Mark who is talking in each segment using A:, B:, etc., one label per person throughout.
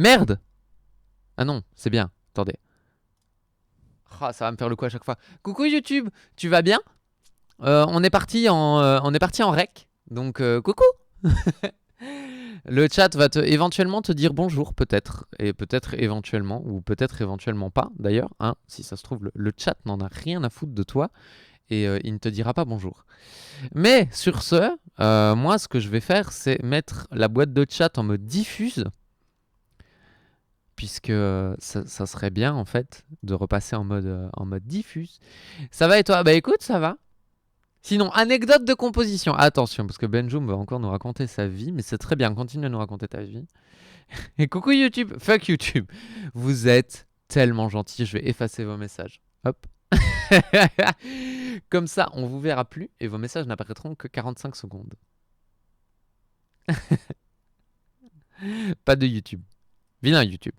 A: Merde. Ah non, c'est bien. Attendez. Ah, ça va me faire le coup à chaque fois. Coucou YouTube, tu vas bien? On est parti en rec. Donc coucou. Le chat va éventuellement te dire bonjour, peut-être. Et peut-être éventuellement, ou peut-être éventuellement pas, d'ailleurs. Hein, si ça se trouve, le chat n'en a rien à foutre de toi. Et il ne te dira pas bonjour. Mais sur ce, moi, ce que je vais faire, c'est mettre la boîte de chat en mode diffuse. Puisque ça serait bien, en fait, de repasser en mode diffuse. Ça va et toi? Bah écoute, ça va. Sinon, anecdote de composition. Attention, parce que Benjoum va encore nous raconter sa vie, mais c'est très bien, continue à nous raconter ta vie. Et coucou YouTube, fuck YouTube. Vous êtes tellement gentils, je vais effacer vos messages. Hop. Comme ça, on vous verra plus et vos messages n'apparaîtront que 45 secondes. Pas de YouTube. Vilain YouTube.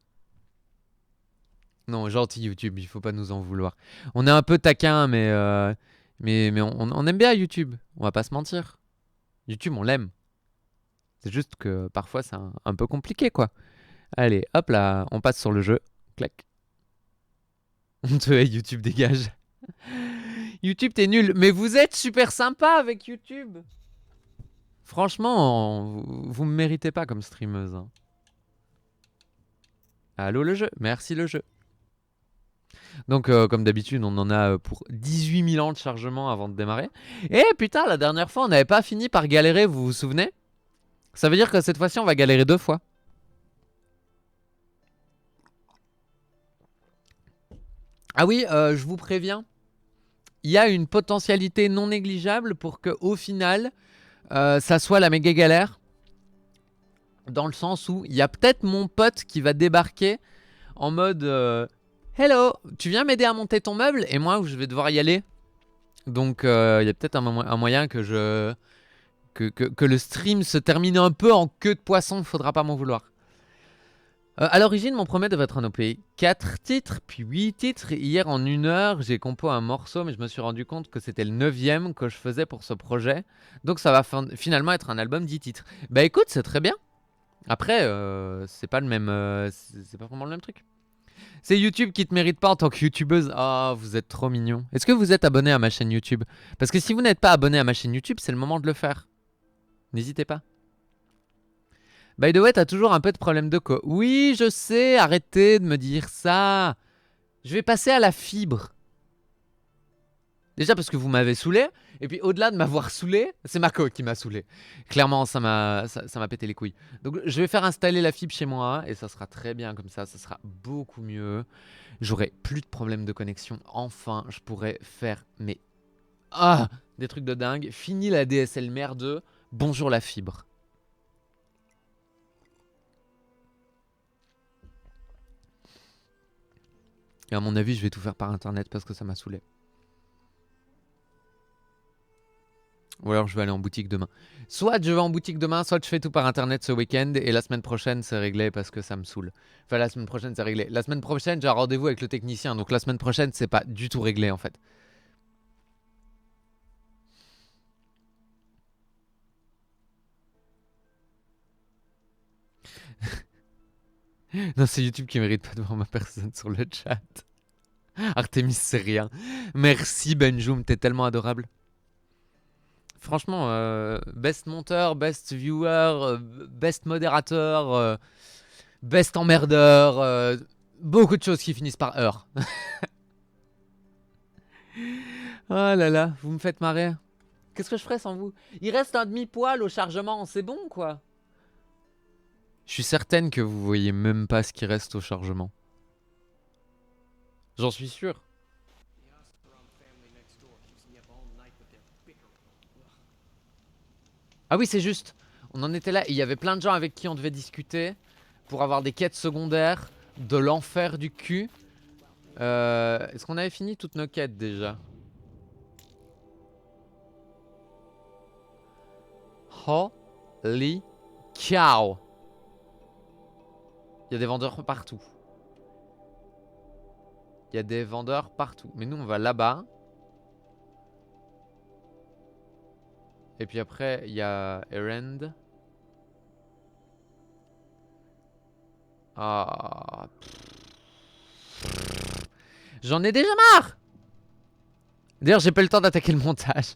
A: Non, gentil YouTube, il faut pas nous en vouloir. On est un peu taquin, mais on aime bien YouTube. On va pas se mentir. YouTube, on l'aime. C'est juste que parfois c'est un peu compliqué, quoi. Allez, hop là, on passe sur le jeu. Clac. On te hait, YouTube, dégage. YouTube, t'es nul. Mais vous êtes super sympa avec YouTube. Franchement, vous me méritez pas comme streameuse, hein. Allô le jeu, merci le jeu. Donc, comme d'habitude, on en a pour 18 000 ans de chargement avant de démarrer. Et putain, la dernière fois, on n'avait pas fini par galérer, vous vous souvenez? Ça veut dire que cette fois-ci, on va galérer 2 fois. Ah oui, je vous préviens, il y a une potentialité non négligeable pour que, au final, ça soit la méga galère. Dans le sens où il y a peut-être mon pote qui va débarquer en mode Hello, tu viens m'aider à monter ton meuble? Et moi, je vais devoir y aller. Donc, il y a peut-être un moyen que le stream se termine un peu en queue de poisson. Faudra pas m'en vouloir. À l'origine, mon premier devait être un OP. 4 titres, puis 8 titres. Hier, en 1 heure, j'ai compo un morceau, mais je me suis rendu compte que c'était le 9e que je faisais pour ce projet. Donc, ça va finalement être un album 10 titres. Bah écoute, c'est très bien. Après, c'est pas le même. C'est pas vraiment le même truc. C'est YouTube qui te mérite pas en tant que youtubeuse. Ah, vous êtes trop mignon. Est-ce que vous êtes abonné à ma chaîne YouTube? Parce que si vous n'êtes pas abonné à ma chaîne YouTube, c'est le moment de le faire. N'hésitez pas. By the way, t'as toujours un peu de problème de co. Oui, je sais, arrêtez de me dire ça. Je vais passer à la fibre. Déjà parce que vous m'avez saoulé. Et puis au-delà de m'avoir saoulé, c'est ma co qui m'a saoulé. Clairement, ça m'a pété les couilles. Donc je vais faire installer la fibre chez moi. Et ça sera très bien comme ça sera beaucoup mieux. J'aurai plus de problèmes de connexion. Enfin, je pourrais faire des trucs de dingue. Fini la DSL merdeux. Bonjour la fibre. Et à mon avis, je vais tout faire par internet parce que ça m'a saoulé. Ou alors je vais aller en boutique demain. Soit je vais en boutique demain, soit je fais tout par internet ce week-end. Et la semaine prochaine, c'est réglé parce que ça me saoule. Enfin, la semaine prochaine, c'est réglé. La semaine prochaine, j'ai un rendez-vous avec le technicien. Donc la semaine prochaine, c'est pas du tout réglé en fait. Non, c'est YouTube qui mérite pas de voir ma personne sur le chat. Artemis, c'est rien. Merci Benjoum, t'es tellement adorable. Franchement, best monteur, best viewer, best modérateur, best emmerdeur, beaucoup de choses qui finissent par heure. Oh là là, vous me faites marrer. Qu'est-ce que je ferais sans vous? Il reste un demi-poil au chargement, c'est bon quoi. Je suis certaine que vous voyez même pas ce qui reste au chargement. J'en suis sûr. Ah oui, c'est juste. On en était là. Il y avait plein de gens avec qui on devait discuter pour avoir des quêtes secondaires de l'enfer du cul. Est-ce qu'on avait fini toutes nos quêtes déjà? Holy cow! Il y a des vendeurs partout. Il y a des vendeurs partout. Mais nous, on va là-bas. Et puis après, il y a Erend. Ah. J'en ai déjà marre. D'ailleurs, j'ai pas eu le temps d'attaquer le montage.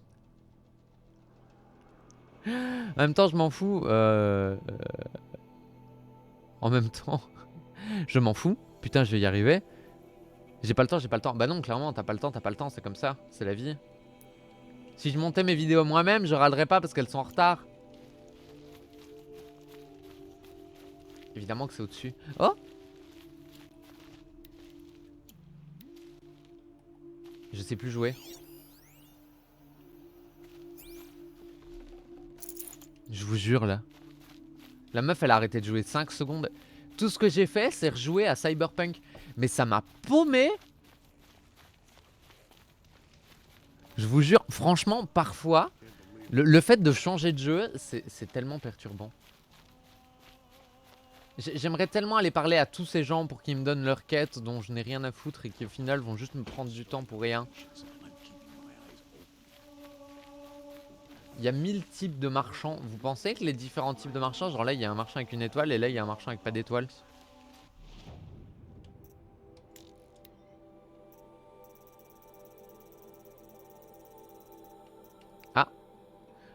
A: En même temps, je m'en fous. En même temps, je m'en fous. Putain, je vais y arriver. J'ai pas le temps, j'ai pas le temps. Bah non, clairement, t'as pas le temps, c'est comme ça. C'est la vie. Si je montais mes vidéos moi-même, je râlerais pas parce qu'elles sont en retard. Évidemment que c'est au-dessus. Oh! Je sais plus jouer. Je vous jure là. La meuf elle a arrêté de jouer 5 secondes. Tout ce que j'ai fait c'est rejouer à Cyberpunk. Mais ça m'a paumé. Je vous jure, franchement, parfois, le fait de changer de jeu, c'est tellement perturbant. J'aimerais tellement aller parler à tous ces gens pour qu'ils me donnent leur quête dont je n'ai rien à foutre et qui au final vont juste me prendre du temps pour rien. Il y a 1000 types de marchands. Vous pensez que les différents types de marchands, genre là il y a un marchand avec une étoile et là il y a un marchand avec pas d'étoile? Ah,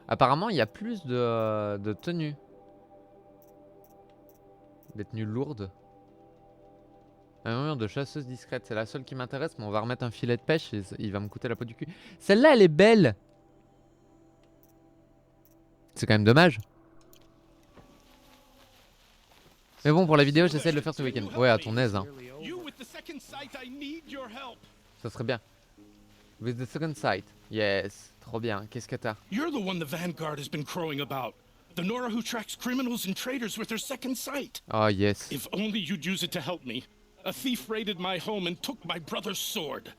A: apparemment il y a plus de tenues. Des tenues lourdes. Un de chasseuse discrète, c'est la seule qui m'intéresse, mais on va remettre un filet de pêche et il va me coûter la peau du cul. Celle-là elle est belle. C'est quand même dommage. Mais bon, pour la vidéo, j'essaie de le faire ce week-end. Ouais, à ton aise, hein. Ça serait bien. With the second sight. Yes. Trop bien. Qu'est-ce que t'as?
B: You're the one the Vanguard has been crowing about. The Nora who tracks criminals and traitors with her second sight.
A: Oh, yes.
B: If only you'd use it to help me. A thief raided my home and took my brother's sword.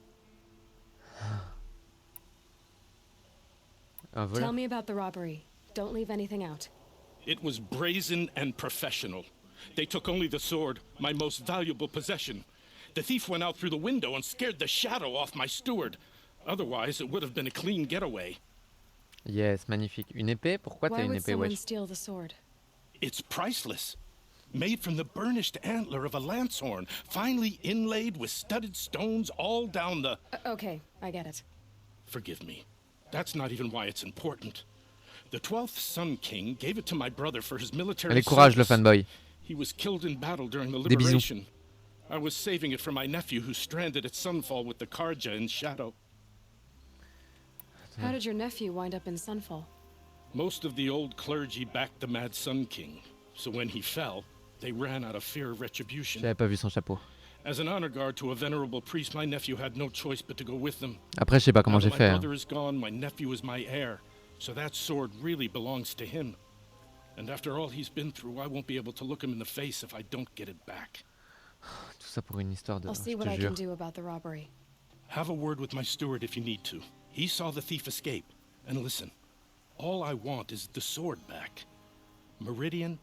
A: Un voleur.
C: Tell me about the robbery. Don't leave anything out.
B: It was brazen and professional. They took only the sword, my most valuable possession. The thief went out through the window and scared the shadow off my steward. Otherwise, it would have been a clean getaway.
A: Yes, magnifique. Une épée? Pourquoi t'as
C: Why
A: une
C: would
A: épée,
C: someone
A: wesh?
C: steal the sword?
B: It's priceless. Made from the burnished antler of a lancehorn, finely inlaid with studded stones all down the...
C: Okay, I get it.
B: Forgive me. That's not even why it's important. The 12th Sun King gave it to my brother for his military
A: Allez, courage, le
B: service.
A: fanboy.
B: He was killed in battle during the
A: Des bisous.
B: liberation. I was saving it for my nephew who's stranded at Sunfall with the Karja in Shadow.
C: How did your nephew wind up in Sunfall?
B: Most of the old clergy backed the Mad Sun King, so when he fell, they ran out of fear of retribution.
A: J'avais pas vu son chapeau.
B: As an honor guard to a venerable priest, my nephew had no choice but to go with them.
A: Après, je sais pas comment
B: Now
A: j'ai
B: that
A: fait.
B: my
A: Hein.
B: brother is gone, my nephew is my heir, so that sword really belongs to him. And after all he's been through, I won't be able to look him in the face if I don't get it back.
A: Tout ça pour une histoire de...
C: I'll see
A: Je
C: what
A: te
C: I
A: jure.
C: can do about the robbery.
B: Have a word with my steward if you need to. He saw the thief escape. And listen, all I want is the sword back. Meridian,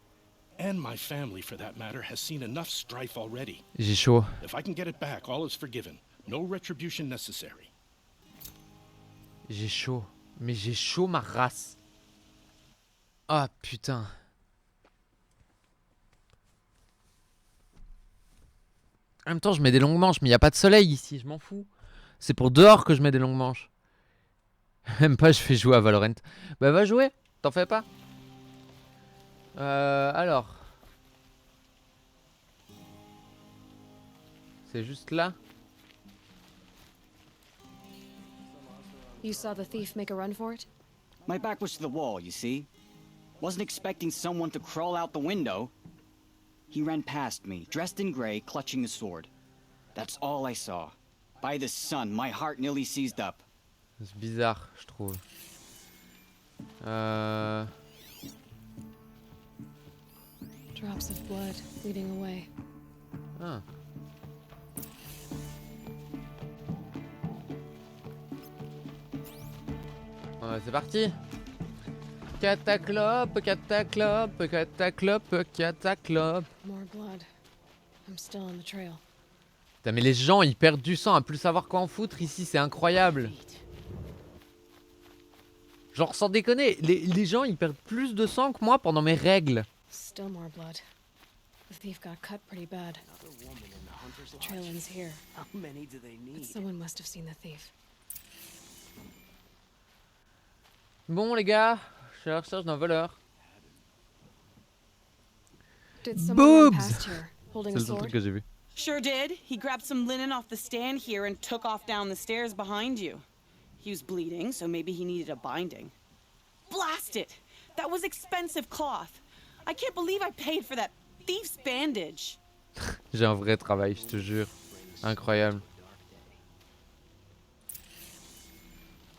B: and my family for that matter, has seen enough strife already.
A: J'ai chaud.
B: If I can get it back, all is forgiven. No retribution necessary.
A: J'ai chaud. Mais j'ai chaud ma race. Ah putain. En même temps, je mets des longues manches, mais il n'y a pas de soleil ici, je m'en fous. C'est pour dehors que je mets des longues manches. Même pas, je fais jouer à Valorant. Bah va jouer, t'en fais pas. Alors. C'est juste là.
C: You saw the thief make a run for it?
D: My back was to the wall, you see? Wasn't expecting someone to crawl out the window. He ran past me, dressed in gray, clutching a sword. That's all I saw. By the sun, my heart nearly seized up.
A: C'est bizarre, je trouve.
C: Drops of blood leading away.
A: Ah. Ouais, c'est parti. Cataclope, cataclope, cataclope, cataclope.
C: More blood. I'm still on the trail.
A: Putain, mais les gens ils perdent du sang à plus savoir quoi en foutre ici, c'est incroyable. Genre sans déconner, les gens ils perdent plus de sang que moi pendant mes règles.
C: Still more blood. The thief got cut pretty bad.
E: Another woman in the hunter's
C: The trail
E: lodge.
C: ends here.
E: How many do they
C: But
E: need?
C: someone must have seen the thief.
A: Bon les gars, je suis à la recherche d'un voleur.
C: Did someone run
A: Boobs!
C: past here, holding
A: C'est
C: a
A: le seul
C: sword?
A: truc que j'ai vu.
F: Sure did. He grabbed some linen off the stand here and took off down the stairs behind you. He was bleeding, so maybe he needed a binding. Blast it! That was expensive cloth. I can't believe I paid for that thief's bandage.
A: J'ai un vrai travail, je te jure. Incroyable.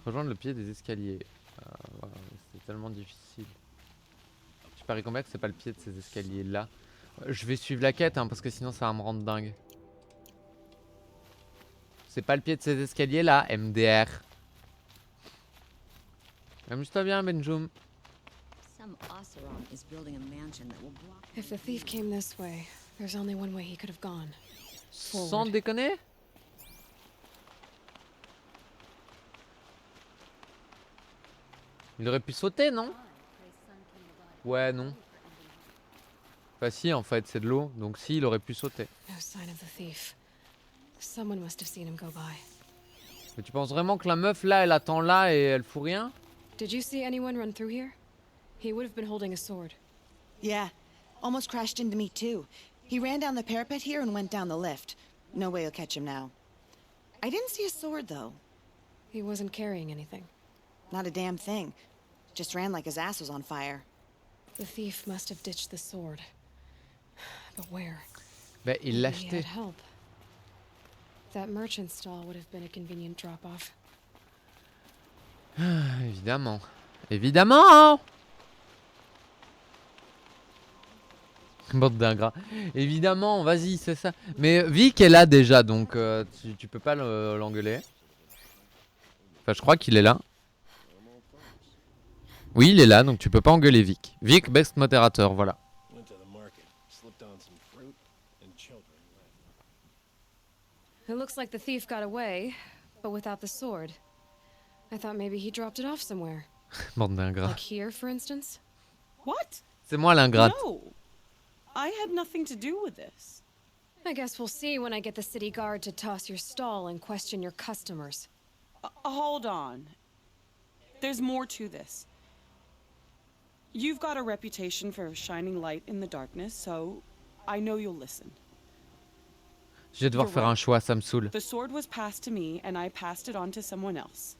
A: Rejoindre le pied des escaliers. Voilà, c'est tellement difficile. Tu paries combien que c'est pas le pied de ces escaliers là? Je vais suivre la quête hein, parce que sinon ça va me rendre dingue. C'est pas le pied de ces escaliers là, MDR. Amuse-toi bien Benjoum.
G: Some Oseram is building a mansion that will block.
C: If the thief came this way, there's only one way he could have gone.
A: Sans déconner. Il aurait pu sauter, non? Ouais, non. Enfin si, en fait, c'est de l'eau. Donc si, il aurait pu sauter.
C: No sign of the thief. Someone must have seen him go by.
A: Mais tu penses vraiment que la meuf, là, elle attend là et elle fout rien?
C: Did you see anyone run through here? He would have been holding a sword.
H: Yeah, almost crashed into me too. He ran down the parapet here and went down the lift. No way you'll catch him now. I didn't see a sword though.
C: He wasn't carrying anything.
H: Not a damn thing. Just ran like his ass was on fire.
C: The thief must have ditched the sword. But where?
A: Bah, il l'a
C: Maybe he
A: acheté.
C: had help. That merchant stall would have been a convenient drop-off.
A: Évidemment. Évidemment! Bande d'ingrats. Évidemment, vas-y, c'est ça. Mais Vic est là déjà, donc tu peux pas l'engueuler. Enfin, je crois qu'il est là. Oui, il est là, donc tu peux pas engueuler Vic. Vic, best modérateur, voilà.
B: Went to the market, slipped on some fruit, and children left.
C: It looks like the thief got away, but without the sword. I thought maybe he dropped it off somewhere.
A: Bande d'ingrats.
C: Like here, for instance?
F: What?
A: C'est moi l'ingrate.
F: No. I had nothing to do with this.
C: I guess we'll see when I get the city guard to toss your stall and question your customers.
F: Hold on. There's more to this. You've got a reputation for shining light in the darkness, so I know you'll listen.
A: Je vais devoir
F: You're
A: faire
F: right.
A: un choix, ça me saoule.
F: The sword was passed to me, and I passed it on to someone else.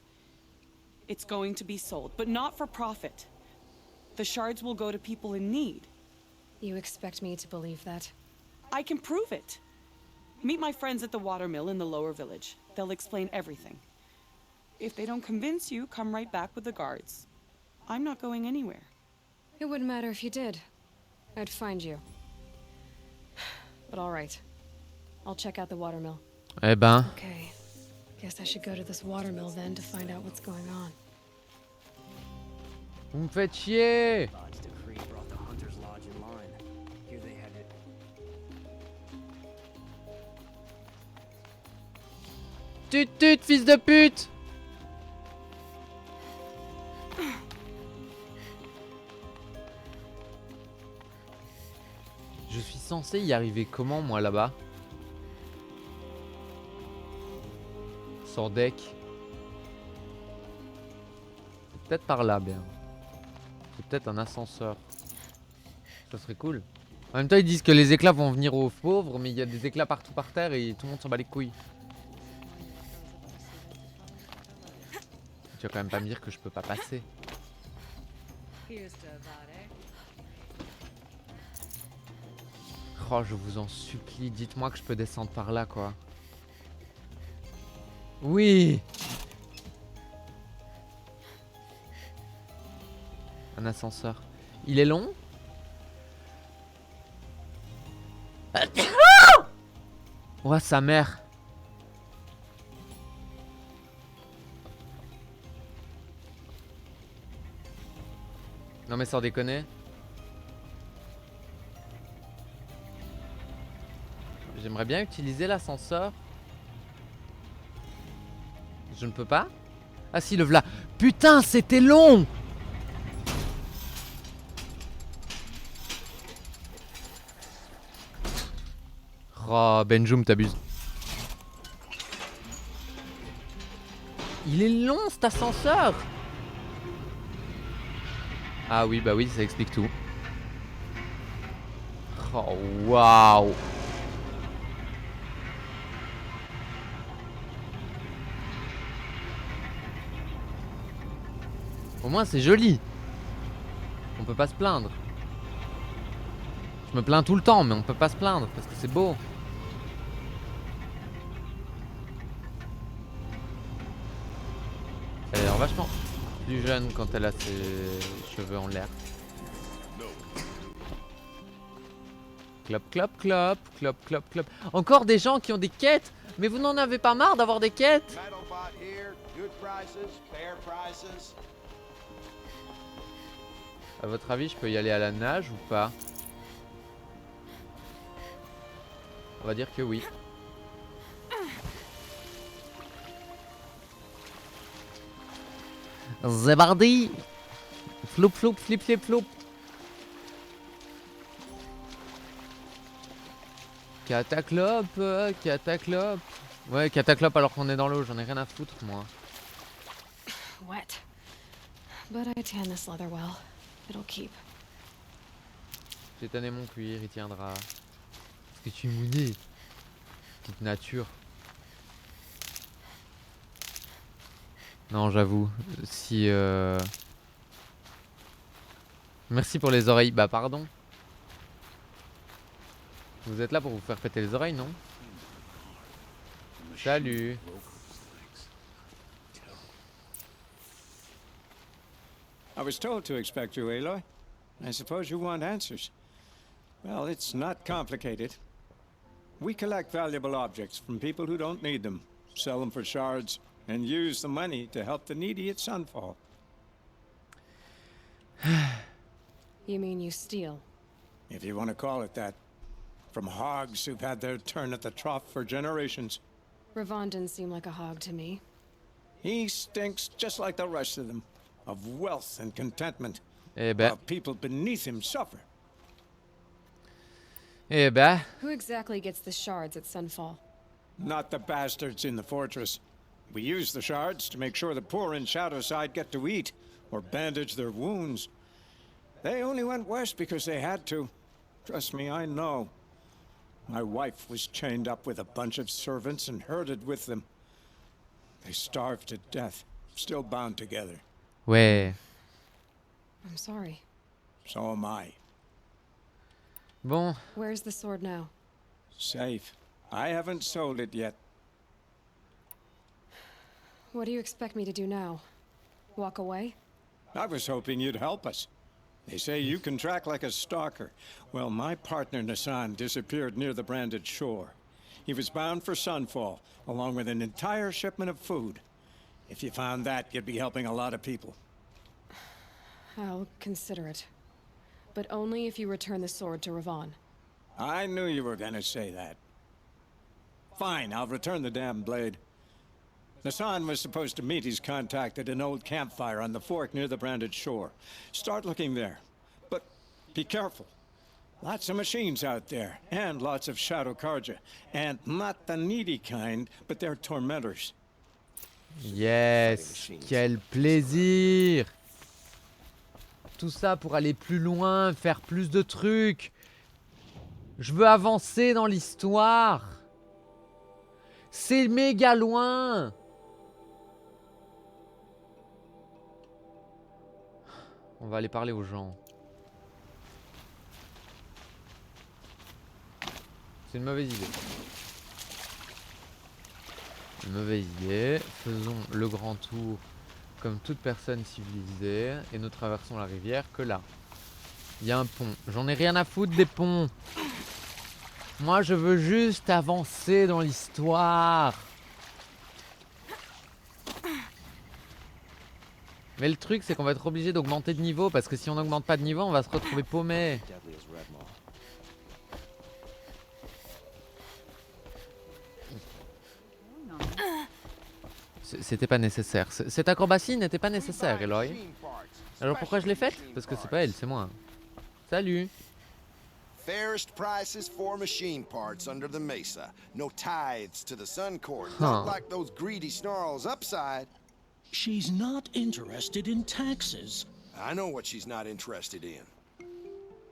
F: It's going to be sold, but not for profit. The shards will go to people in need.
C: You expect me to believe that?
F: I can prove it. Meet my friends at the watermill in the lower village. They'll explain everything. If they don't convince you, come right back with the guards. I'm not going anywhere.
C: It wouldn't matter if you did. I'd find you. But all right. I'll check out the watermill.
A: Eh ben,
C: Okay. Guess I should go to this watermill then to find out what's going on.
A: vous me faites chier.
E: God's decree brought the hunter's lodge in line. Here they had it.
A: Tut, fils de pute. Je suis censé y arriver comment, moi, là-bas? Sans deck. C'est peut-être par là, bien. C'est peut-être un ascenseur. Ça serait cool. En même temps, ils disent que les éclats vont venir aux pauvres, mais il y a des éclats partout par terre et tout le monde s'en bat les couilles. Tu vas quand même pas me dire que je peux pas passer. Oh, je vous en supplie, dites-moi que je peux descendre par là, quoi. Oui! Un ascenseur. Il est long? Oh, sa mère! Non mais sans déconner. J'aimerais bien utiliser l'ascenseur. Je ne peux pas? Ah si, le v'là. Putain, c'était long! Oh, Benjoum, t'abuses. Il est long cet ascenseur. Ah oui, bah oui, ça explique tout. Oh, waouh. Au moins, c'est joli. On peut pas se plaindre. Je me plains tout le temps, mais on peut pas se plaindre parce que c'est beau. Elle a l'air vachement plus jeune quand elle a ses cheveux en l'air. Clop, clop, clop, clop, clop, clop. Encore des gens qui ont des quêtes. Mais vous n'en avez pas marre d'avoir des quêtes? À votre avis, je peux y aller à la nage ou pas? On va dire que oui. Zebardi. Floup, floup, flip, flip, floup. Cataclope, cataclope. Ouais, cataclope alors qu'on est dans l'eau, j'en ai rien à foutre moi.
C: Wet. But I tan this leather well. It'll keep.
A: J'ai tanné mon cuir, il tiendra. Parce que tu es mouillé. Petite nature. Non, j'avoue. Si. Merci pour les oreilles. Bah, pardon. Vous êtes là pour vous faire péter les oreilles, non? Salut.
I: I was told to expect you, Aloy. I suppose you want answers. Well, it's not complicated. We collect valuable objects from people who don't need them, sell them for shards, and use the money to help the needy at Sunfall.
C: You mean you steal?
I: If you want to call it that. From hogs who've had their turn at the trough for generations.
C: Ravon didn't seem like a hog to me.
I: He stinks just like the rest of them, of wealth and contentment.
A: Eh ben.
I: While people beneath him suffer.
A: Eh ben.
C: Who exactly gets the shards at Sunfall?
I: Not the bastards in the fortress. We use the shards to make sure the poor in Shadowside get to eat, or bandage their wounds. They only went west because they had to. Trust me, I know. My wife was chained up with a bunch of servants and herded with them. They starved to death, still bound together.
A: Ouais.
C: I'm sorry.
I: So am I.
A: Bon.
C: Where's the sword now?
I: Safe. I haven't sold it yet.
C: What do you expect me to do now? Walk away?
I: I was hoping you'd help us. They say you can track like a stalker. Well, my partner Nassan disappeared near the branded shore. He was bound for Sunfall, along with an entire shipment of food. If you found that, you'd be helping a lot of people.
C: I'll consider it. But only if you return the sword to Ravon.
I: I knew you were gonna say that. Fine, I'll return the damn blade. Nassan was supposed to meet his contact at an old campfire on the fork near the branded shore. Start looking there. But be careful. Lots of machines out there, and lots of Shadow Karja. And not the needy kind, but they're tormentors.
A: Yes. Quel plaisir. Tout ça pour aller plus loin, faire plus de trucs. Je veux avancer dans l'histoire. C'est méga loin. On va aller parler aux gens. C'est une mauvaise idée. Une mauvaise idée. Faisons le grand tour comme toute personne civilisée et ne traversons la rivière que là. Il y a un pont. J'en ai rien à foutre des ponts. Moi, je veux juste avancer dans l'histoire. Mais le truc, c'est qu'on va être obligé d'augmenter de niveau, parce que si on n'augmente pas de niveau, on va se retrouver paumé. C'était pas nécessaire. Cette acrobatie n'était pas nécessaire, Aloy. Alors pourquoi je l'ai faite? Parce que c'est pas elle, c'est moi. Salut.
J: Fairest prices for machine parts under the mesa. No tithes to the Sun Court.
A: Huh.
J: Not like those greedy snarls upside.
B: She's not interested in taxes.
J: I know what she's not interested in.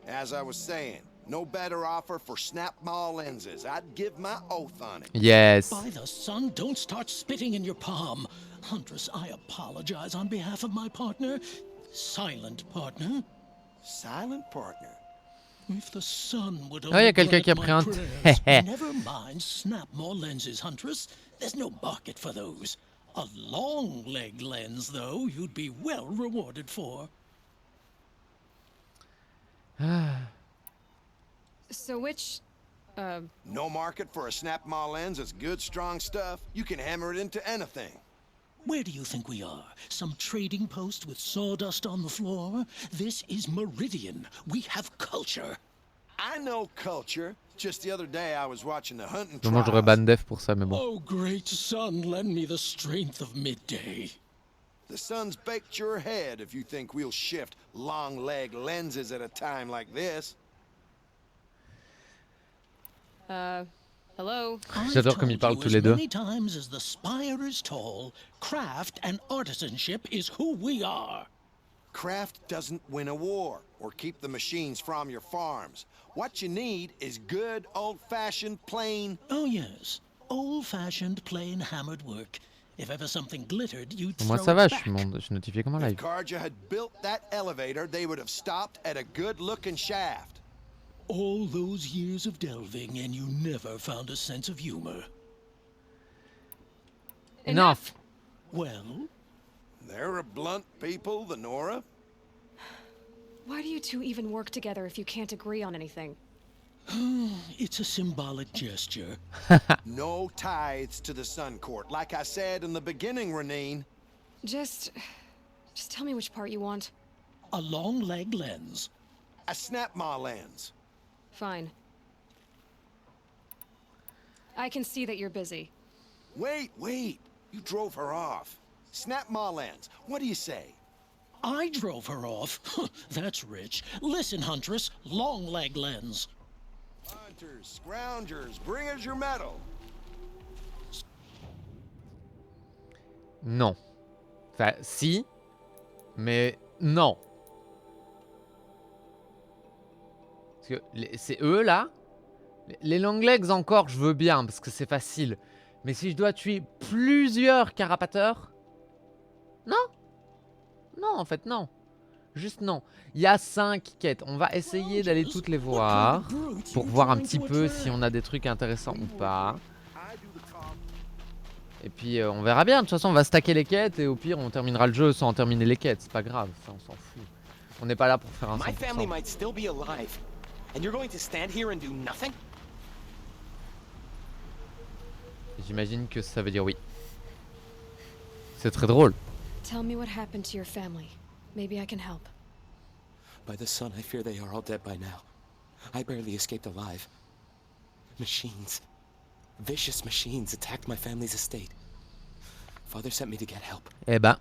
J: As I was saying, no better offer for snap maw lenses. I'd give my oath on it.
A: Yes.
B: By the sun, don't start spitting in your palm. Huntress, I apologize on behalf of my partner. Silent partner.
J: Silent partner?
B: If the sun would
A: Oh, il y a quelqu'un qui a pris un
B: prayers, never mind snap more lenses, Huntress. There's no market for those. A long leg lens, though, you'd be well rewarded for.
C: So which,
J: No market for a snap maw lens that's good, strong stuff. You can hammer it into anything.
B: Where do you think we are? Some trading post with sawdust on the floor? This is Meridian. We have culture.
J: I know culture. Just the other day I was watching the hunting
A: Moi j'aurais
J: trials.
A: ban def pour ça, mais bon.
B: Oh, great sun, lend me the strength of midday.
J: The sun's baked your head if you think we'll shift long leg lenses at a time like this.
C: hello?
A: J'adore comme ils parlent tous les deux.
B: Many times as the spire is tall, craft and artisanship is who we are.
J: Craft doesn't win a war or keep the machines from your farms. What you need is good old-fashioned plain.
B: Oh yes, old-fashioned plain hammered work. If ever something glittered, you'd
A: Moi
B: throw
A: ça va,
B: it
A: je
B: back.
A: suis notifié comme un
J: If
A: live.
J: Carja had built that elevator, they would have stopped at a good-looking shaft.
B: All those years of delving and you never found a sense of humor.
A: Enough.
B: Well,
J: They're a blunt people, the Nora.
C: Why do you two even work together if you can't agree on anything?
B: it's a symbolic gesture.
J: No tithes to the Sun Court. Like I said in the beginning, Renine.
C: Just tell me which part you want.
B: A long leg lens.
J: A snap maw lens.
C: Fine. I can see that you're busy.
J: Wait. You drove her off. Snap maw lens. What do you say?
B: I drove her off. That's rich. Listen, Huntress, long leg lens.
J: Hunters, scroungers, bring us your metal.
A: Non. Enfin, si. Mais non. Parce que c'est eux là. Les long legs encore, je veux bien parce que c'est facile. Mais si je dois tuer plusieurs carapateurs. Non. Non, en fait, non. Juste non. Il y a 5 quêtes. On va essayer d'aller toutes les voir. Pour voir un petit peu si on a des trucs intéressants ou pas. Et puis on verra bien. De toute façon, on va stacker les quêtes. Et au pire, on terminera le jeu sans terminer les quêtes. C'est pas grave. Ça, on s'en fout. On n'est pas là pour faire un 100%.
K: My family might still be alive. And you're going to stand here and do nothing?
A: J'imagine que ça veut dire oui. C'est très drôle.
C: Tell me what happened to your family. Maybe I can help.
K: By the sun, I fear they are all dead by now. I barely escaped alive. Machines. Vicious machines attacked my family's estate. Father sent me to get help.
A: Eh ben.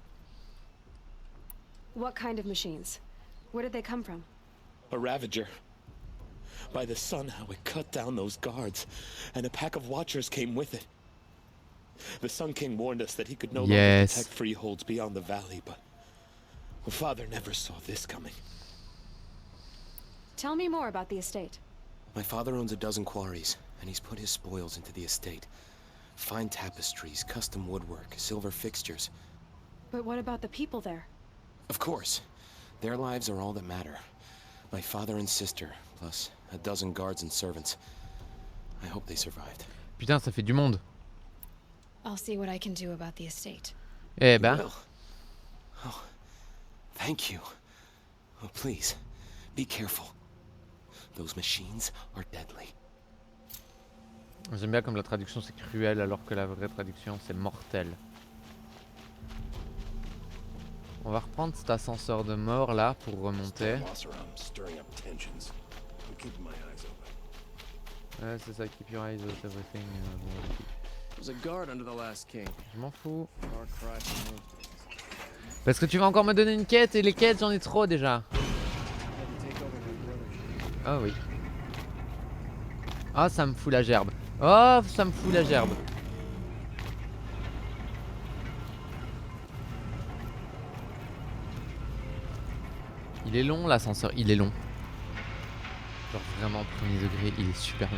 C: What kind of machines? Where did they come from?
K: A Ravager. By the sun, how it cut down those guards, and a pack of watchers came with it. The Sun King warned us that he could no longer protect freeholds beyond the valley, but Father never saw this coming.
C: Tell me more about the estate.
K: My father owns a dozen quarries, and he's put his spoils into the estate. Fine tapestries, custom woodwork, silver fixtures.
C: But what about the people there?
K: Of course. Their lives are all that matter. My father and sister, plus a dozen guards and servants. I hope they survived.
A: Putain, ça fait du monde.
C: I'll see what I can do about the estate.
A: Eh ben.
K: Oh, thank you. Oh, please, be careful. Those machines are deadly.
A: J'aime bien comme la traduction c'est cruel alors que la vraie traduction c'est mortel. On va reprendre cet ascenseur de mort là pour remonter. Ouais, c'est ça, keep your eyes on everything. Je m'en fous. Parce que tu vas encore me donner une quête et les quêtes j'en ai trop déjà. Ah oui. Ah, ça me fout la gerbe. Oh, ça me fout la gerbe. Il est long l'ascenseur, il est long. Genre vraiment premier degré, il est super long.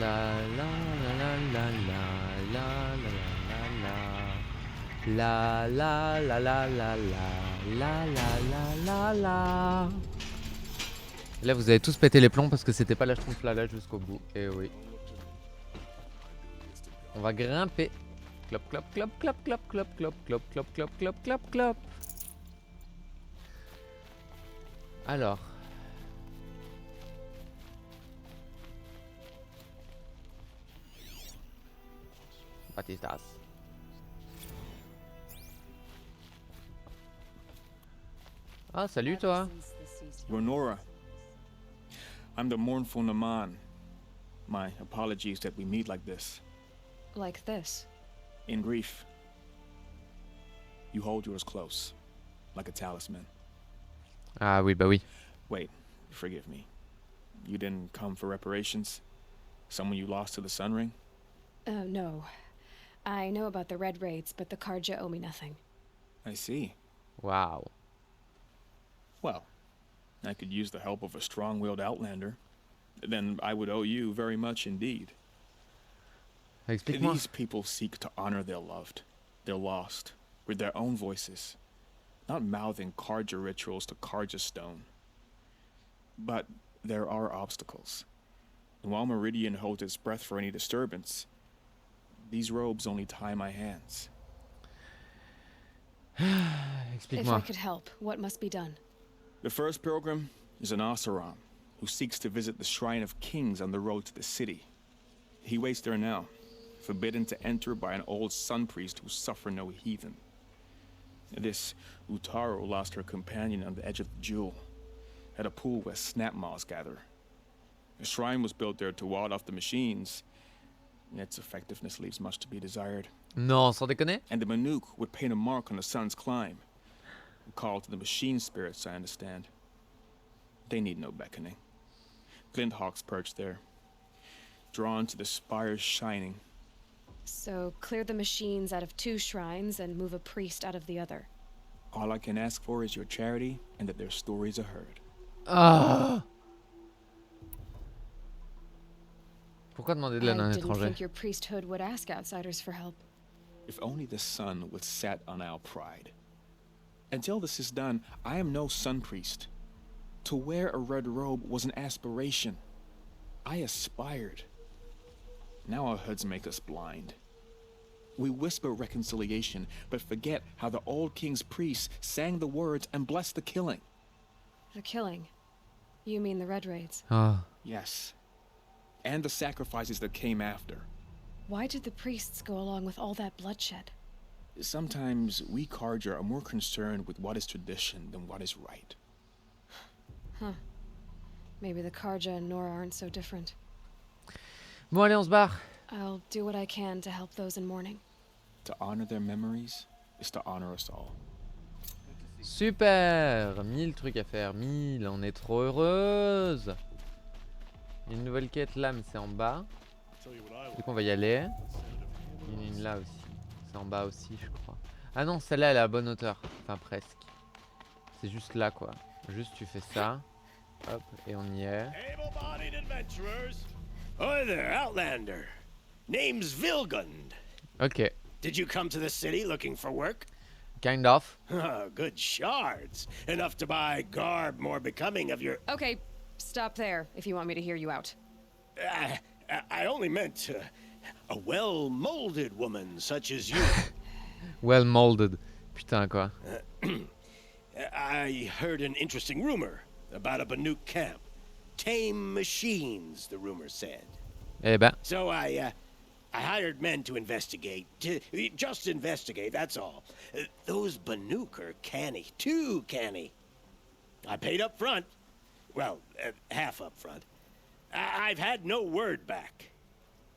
A: La la la la la la la la la la la la la la la la la la. Là vous avez tous pété les plombs parce que c'était pas la schtroumpf là jusqu'au bout. Et oui. On va grimper. Clop clop clop clop clop clop clop clop clop clop clop clop clop. Alors. What is that? Ah, salut toi.
L: Renora. I'm the mournful Naman. My apologies that we meet like this.
C: Like this?
L: In grief. You hold yours close, like a talisman.
A: Ah oui, bah oui.
L: Wait, forgive me. You didn't come for reparations? Someone you lost to the Sun Ring?
C: No. I know about the Red Raids, but the Karja owe me nothing.
L: I see.
A: Wow.
L: Well, I could use the help of a strong-willed outlander. Then I would owe you very much indeed.
A: Explique-moi.
L: These people seek to honor their loved, their lost, with their own voices, not mouthing Karja rituals to Karja stone. But there are obstacles. And while Meridian holds its breath for any disturbance, these robes only tie my hands.
C: If I could help, what must be done?
L: The first pilgrim is an Oseram, who seeks to visit the Shrine of Kings on the road to the city. He waits there now, forbidden to enter by an old sun priest who suffer no heathen. This Utaru lost her companion on the edge of the Jewel, at a pool where snap moths gather. The shrine was built there to ward off the machines, and its effectiveness leaves much to be desired.
A: Non, sans déconner.
L: And the Manuk would paint a mark on the sun's climb. A call to the machine spirits, I understand. They need no beckoning. Glinthawks perch there, drawn to the spire's shining.
C: So, clear the machines out of 2 shrines and move a priest out of the other.
L: All I can ask for is your charity and that their stories are heard.
A: Ah. Pourquoi demander de l'aide à un
C: I didn't
A: étranger?
C: think your priesthood would ask outsiders for help.
L: If only the sun would set on our pride. Until this is done, I am no sun priest. To wear a red robe was an aspiration. I aspired. Now our hoods make us blind. We whisper reconciliation, but forget how the old king's priests sang the words and blessed the killing.
C: The killing? You mean the Red Raids?
A: Ah.
L: Yes. And the sacrifices that came after.
C: Why did the priests go along with all that bloodshed?
L: Sometimes we Karja are more concerned with what is tradition than what is right.
C: Huh. Maybe the Karja and Nora aren't so different.
A: Bon, allez, on se barre.
C: I'll do what I can to help those in mourning.
L: To honor their memories is to honor us all.
A: Super. 1000 trucs à faire. 1000. On est trop heureuse. Il y a une nouvelle quête là, mais c'est en bas. Du coup, on va y aller. Il y en a une là aussi. C'est en bas aussi, je crois. Ah non, celle-là, elle est à bonne hauteur. Enfin, presque. C'est juste là, quoi. Juste, tu fais ça. Hop, et on y est.
M: Able-bodied adventurers. Hi there, Outlander. Name's Vilgund.
A: Ok.
M: Did you come to the city looking for work?
A: Kind of.
M: Good shards. Enough to buy garb more becoming of your...
C: Okay, stop there if you want me to hear you out.
M: I only meant a well-molded woman such as you.
A: Well molded. Putain, quoi.
M: I heard an interesting rumor about a Banuk camp. Tame machines, the rumor said.
A: Eh ben.
M: So I hired men to investigate. Just investigate, that's all. Those Banuk are canny, too canny. I paid up front. Well, half up front. I've had no word back.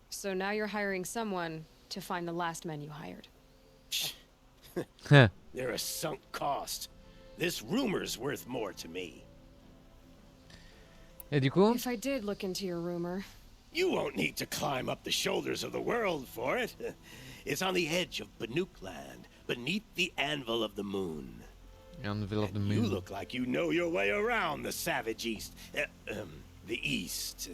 C: So now you're hiring someone to find the last men you hired.
M: They're a sunk cost. This rumor's worth more to me.
A: Et du coup?
C: If I did look into your rumor.
M: You won't need to climb up the shoulders of the world for it. It's on the edge of Banuk land, beneath the anvil of the moon.
A: Anvil of the
M: You
A: moon.
M: look like you know your way around the savage east. The east.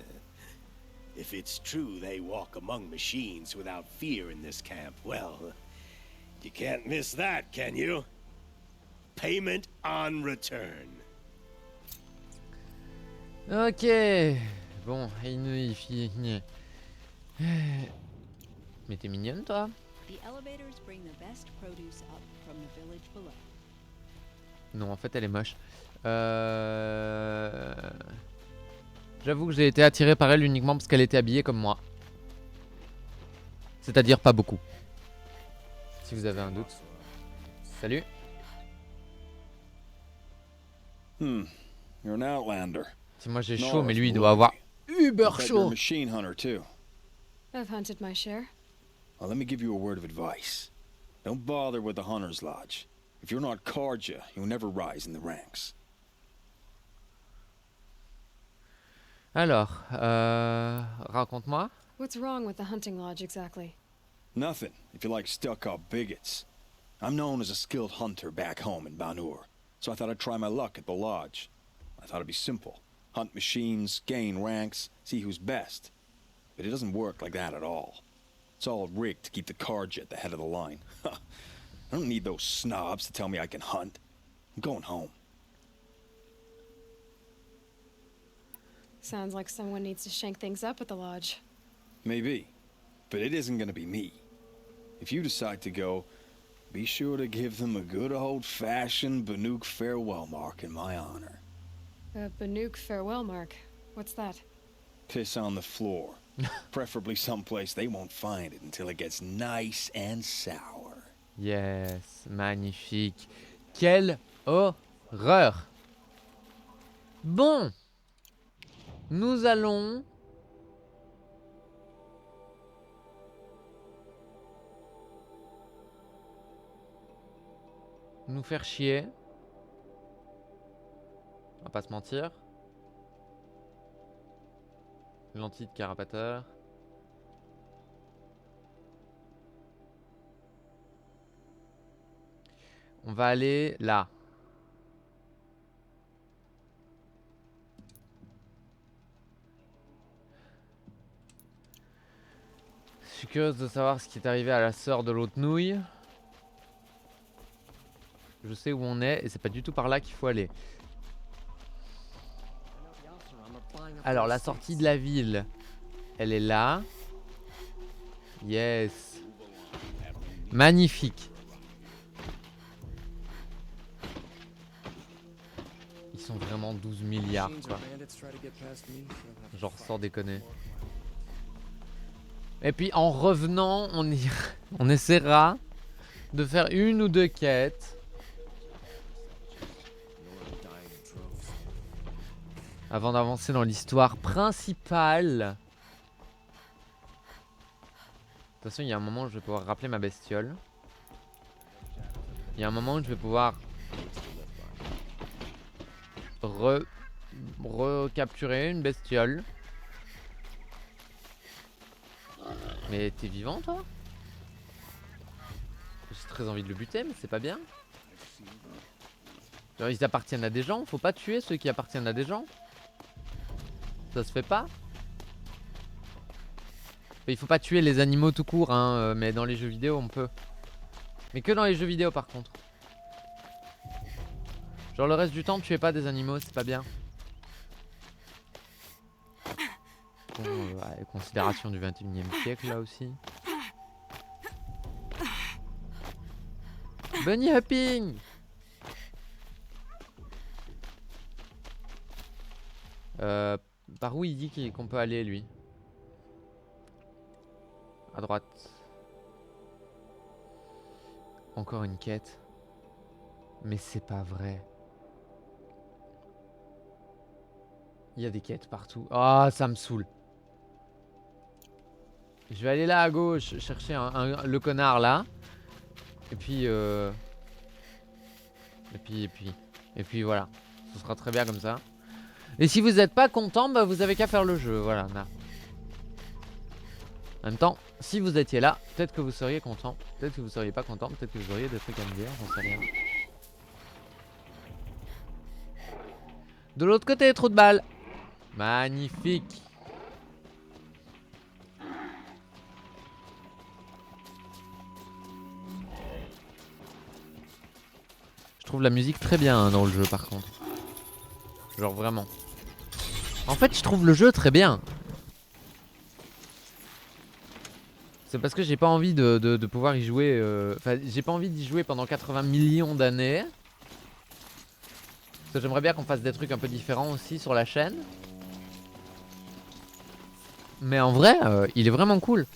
M: If it's true they walk among machines without fear in this camp, well, you can't miss that, can you? Payment on return.
A: Ok. Bon, il finit. Mais t'es mignonne, toi.
G: The elevators bring the best produce up from the village below.
A: Non, en fait, elle est moche. J'avoue que j'ai été attiré par elle uniquement parce qu'elle était habillée comme moi. C'est-à-dire pas beaucoup. Si vous avez un doute. Salut.
I: You're an outlander.
A: Si moi j'ai chaud, mais lui il doit avoir uber
I: You're a
A: chaud.
I: machine hunter too.
C: I've hunted my share.
I: Well, let me give you a word of advice. Don't bother with the Hunter's Lodge. If you're not Carja, you'll never rise in the ranks.
A: Alors, raconte-moi.
C: What's wrong with the hunting lodge exactly?
I: Nothing, if you like stuck-up bigots. I'm known as a skilled hunter back home in Banur, so I thought I'd try my luck at the lodge. I thought it'd be simple. Hunt machines, gain ranks, see who's best. But it doesn't work like that at all. It's all rigged to keep the Carja at the head of the line. I don't need those snobs to tell me I can hunt. I'm going home.
C: Sounds like someone needs to shank things up at the lodge.
I: Maybe, but it isn't gonna be me. If you decide to go, be sure to give them a good old-fashioned Banuk farewell mark in my honor.
C: A Banuk farewell mark. What's that?
I: Piss on the floor. Preferably someplace they won't find it until it gets nice and sour.
A: Yes, magnifique. Quelle horreur. Bon. Nous allons... nous faire chier. On va pas se mentir. Lentille de carapateur. On va aller là. Je suis curieuse de savoir ce qui est arrivé à la sœur de l'autre nouille. Je sais où on est et c'est pas du tout par là qu'il faut aller. Alors la sortie de la ville, elle est là. Yes. Magnifique. Ils sont vraiment 12 milliards quoi. Genre sans déconner. Et puis en revenant, on essaiera de faire une ou deux quêtes. Avant d'avancer dans l'histoire principale. De toute façon, il y a un moment où je vais pouvoir rappeler ma bestiole. Il y a un moment où je vais pouvoir recapturer une bestiole. Mais t'es vivant toi? J'ai très envie de le buter, mais c'est pas bien. Genre, ils appartiennent à des gens, faut pas tuer ceux qui appartiennent à des gens. Ça se fait pas. Il faut pas tuer les animaux tout court, hein, mais dans les jeux vidéo on peut. Mais que dans les jeux vidéo par contre. Genre le reste du temps tuez pas des animaux, c'est pas bien. Bon, ouais, considération du 21e siècle là aussi. Bunny hopping. Par où il dit qu'on peut aller lui? À droite. Encore une quête. Mais c'est pas vrai. Il y a des quêtes partout. Ah, ça me saoule. Je vais aller là à gauche chercher le connard là. Et puis et puis voilà. Ce sera très bien comme ça. Et si vous n'êtes pas content, bah vous avez qu'à faire le jeu, voilà. Là. En même temps, si vous étiez là, peut-être que vous seriez content, peut-être que vous seriez pas content, peut-être que vous auriez des trucs à me dire, j'en sais rien. De l'autre côté, trou de balle. Magnifique. Je trouve la musique très bien hein, dans le jeu par contre. Genre vraiment. En fait, je trouve le jeu très bien. C'est parce que j'ai pas envie de pouvoir y jouer. Enfin, j'ai pas envie d'y jouer pendant 80 millions d'années. Parce que j'aimerais bien qu'on fasse des trucs un peu différents aussi sur la chaîne. Mais en vrai, il est vraiment cool.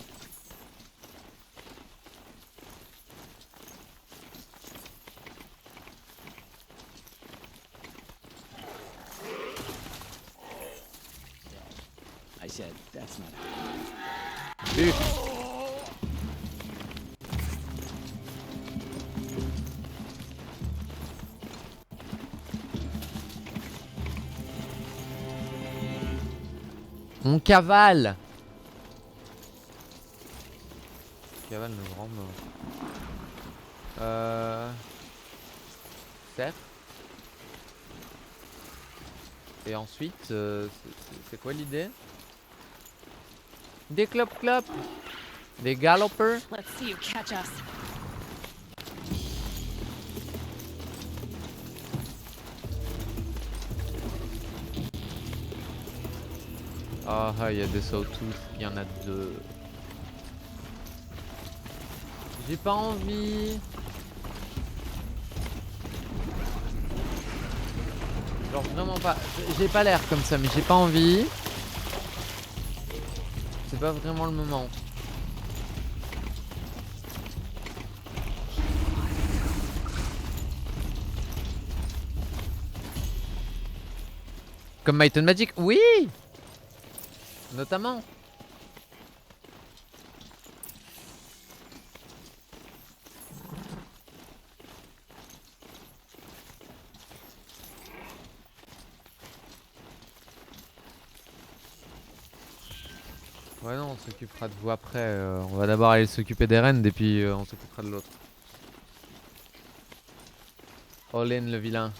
D: I said, that's not
A: On cavale. On cavale le grand mort. Certes. Et ensuite, c'est quoi l'idée? Des clop-clop. Des galopers.
C: Let's see you catch us.
A: Ah, il y a des sawtooth, il y en a 2. J'ai pas envie. Genre vraiment pas. J'ai pas l'air comme ça, mais j'ai pas envie. C'est pas vraiment le moment. Comme Might and Magic, oui! Notamment. Ouais non, on s'occupera de vous après. On va d'abord aller s'occuper des rennes et puis on s'occupera de l'autre. Olin le vilain.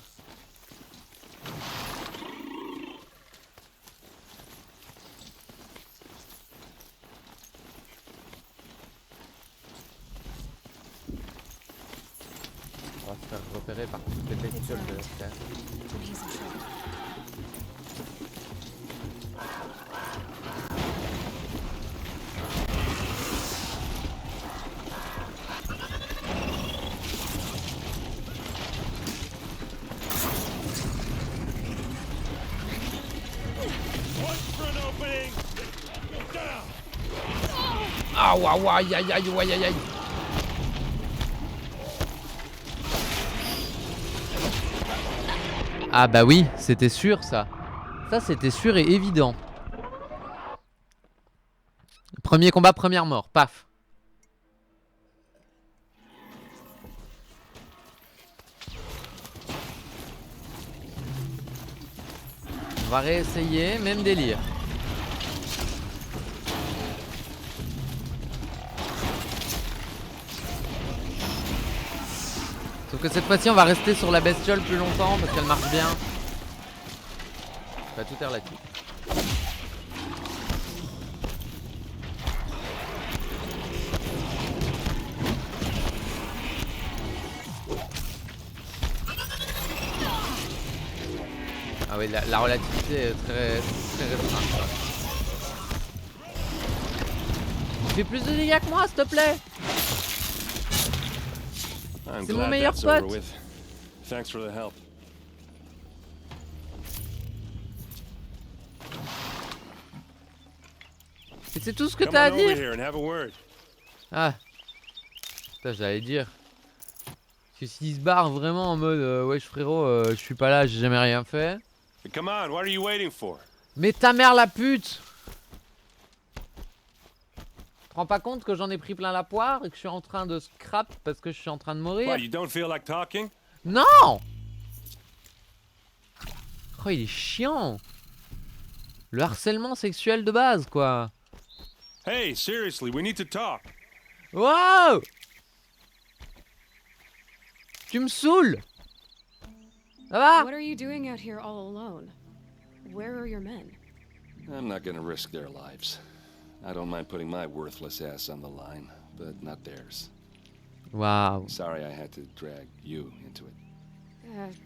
A: On va se faire repérer par toutes les bestioles de la terre. Ah waouh aïe aïe aïe aïe aïe aïe. Ah bah oui, c'était sûr ça. Ça c'était sûr et évident. Premier combat, première mort, paf. On va réessayer, même délire. Sauf que cette fois-ci on va rester sur la bestiole plus longtemps parce qu'elle marche bien. Bah, tout est relatif. Ah oui, la relativité est très restreinte. Fais plus de dégâts que moi s'il te plaît. C'est mon meilleur pote.
L: Thanks for the help.
A: Et c'est tout ce que t'as à dire. Ah. Putain, j'allais dire. Parce que s'il se barre vraiment en mode wesh frérot, je suis pas là, j'ai jamais rien fait.
L: Come on, what are you waiting for?
A: Mais ta mère la pute! Tu te rends pas compte que j'en ai pris plein la poire et que je suis en train de scrap parce que je suis en train de mourir?
L: What, you don't feel like talking?
A: Non! Oh, il est chiant. Le harcèlement sexuel de base, quoi.
L: Hey, seriously, we need to talk.
A: Wow! Tu me saoules. Ça va?
C: What are you doing out here all alone? Where are your men?
N: I'm not gonna risk their lives. I don't mind putting my worthless ass on the line, but not theirs.
A: Wow.
N: Sorry I had to drag you into it.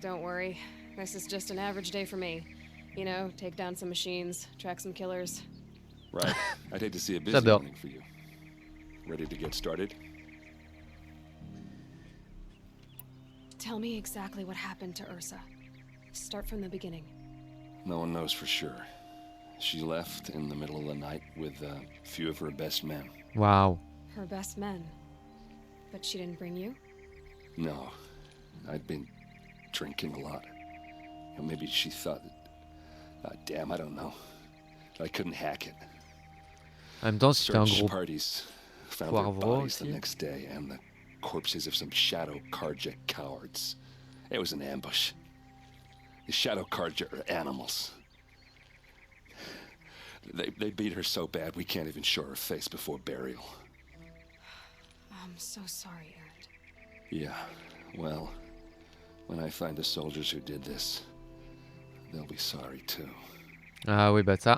C: Don't worry. This is just an average day for me. You know, take down some machines, track some killers.
N: Right. I'd hate to see a busy
A: J'adore.
N: morning for you. Ready to get started?
C: Tell me exactly what happened to Ursa. Start from the beginning.
N: No one knows for sure. She left in the middle of the night with a few of her best men.
A: Wow.
C: Her best men. But she didn't bring you?
N: No. I'd been drinking a lot. Or maybe she thought that... damn, I don't know. I couldn't hack it.
A: En même temps, si t'es un
N: Search
A: gros
N: parties found their
A: poivreau
N: bodies the
A: aussi.
N: next day and the corpses of some Shadow Karja cowards. It was an ambush. The Shadow Karja are animals. They beat her so bad we can't even show her face before burial.
C: I'm so sorry, Erend.
N: Yeah, well, when I find the soldiers who did this, they'll be sorry too.
A: Ah oui, bah ça.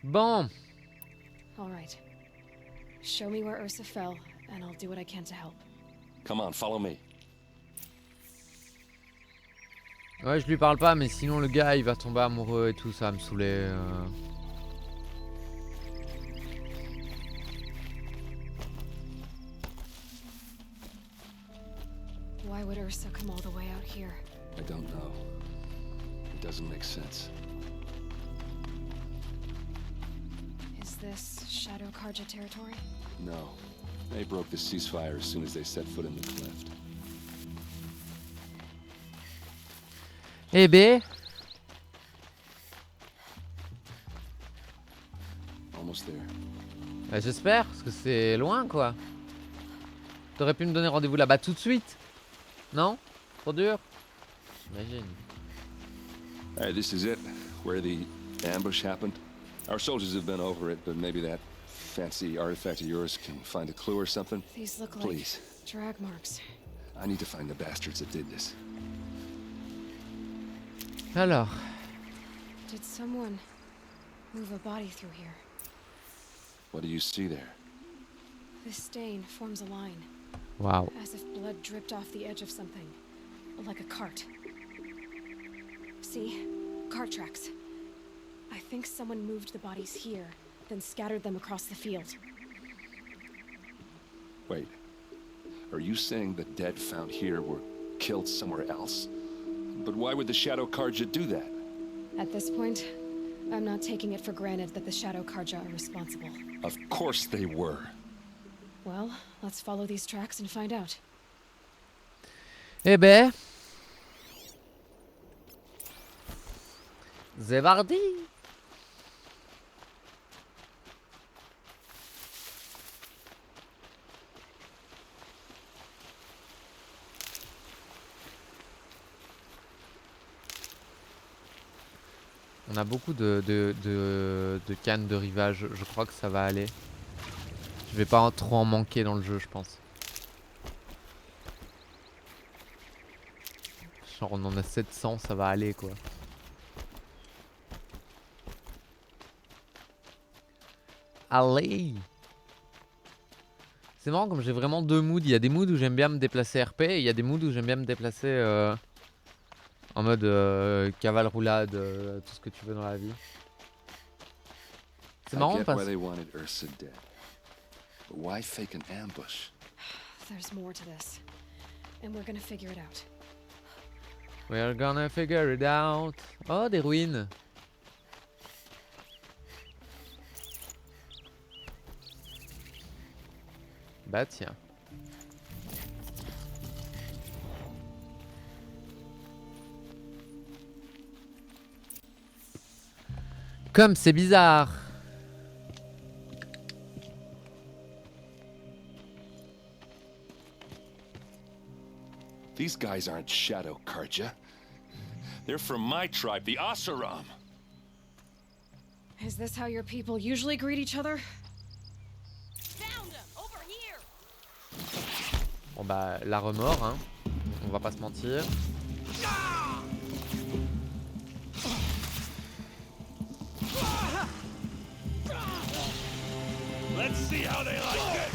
A: Bon.
C: All right. Show me where Ursa fell, and I'll do what I can to help.
N: Come on, follow me.
A: Ouais, je lui parle pas, mais sinon le gars il va tomber amoureux et tout, ça va me saouler.
C: Why would Ursa come all the way out here?
N: I don't know. It doesn't make sense.
C: Is this Shadow Karja territory?
N: No. They broke the ceasefire as soon as they set foot in the cleft.
A: Eh ben.
N: Almost there.
A: Bah, j'espère, parce que c'est loin quoi. T'aurais pu me donner rendez-vous là-bas tout de suite. Non? Trop dur? J'imagine.
N: Alright, this is it. Where the ambush happened. Our soldiers have been over it, but maybe that fancy artifact of yours can find a clue or something.
C: These look
N: Please.
C: like drag marks.
N: I need to find the bastards that did this.
A: Alors.
C: Did someone move a body through here?
N: What do you see there?
C: This stain forms a line.
A: Wow.
C: As if blood dripped off the edge of something. Like a cart. See? Cart tracks. I think someone moved the bodies here, then scattered them across the field.
N: Wait. Are you saying the dead found here were killed somewhere else? But why would the Shadow Karja do that?
C: At this point, I'm not taking it for granted that the Shadow Karja are responsible.
N: Of course they were.
C: Well, let's follow these tracks and find out.
A: Eh ben. C'est parti. On a beaucoup de cannes de rivage, je crois que ça va aller. Je vais pas trop en manquer dans le jeu, je pense. Genre on en a 700, ça va aller quoi. Allez! C'est marrant comme j'ai vraiment deux moods. Il y a des moods où j'aime bien me déplacer RP et il y a des moods où j'aime bien me déplacer en mode cavale roulade, tout ce que tu veux dans la vie. C'est marrant parce que...
N: Why fake an ambush?
C: There's more to this, and we're gonna figure it out.
A: We're gonna figure it out. Oh, des ruines. Bah tiens. Comme c'est bizarre.
N: These guys aren't Shadow Karja.
K: They're from my tribe, the Oseram.
C: Is this how your people usually greet each other?
A: Bon bah, la remords, hein. On va pas se mentir.
O: Let's see how they like it.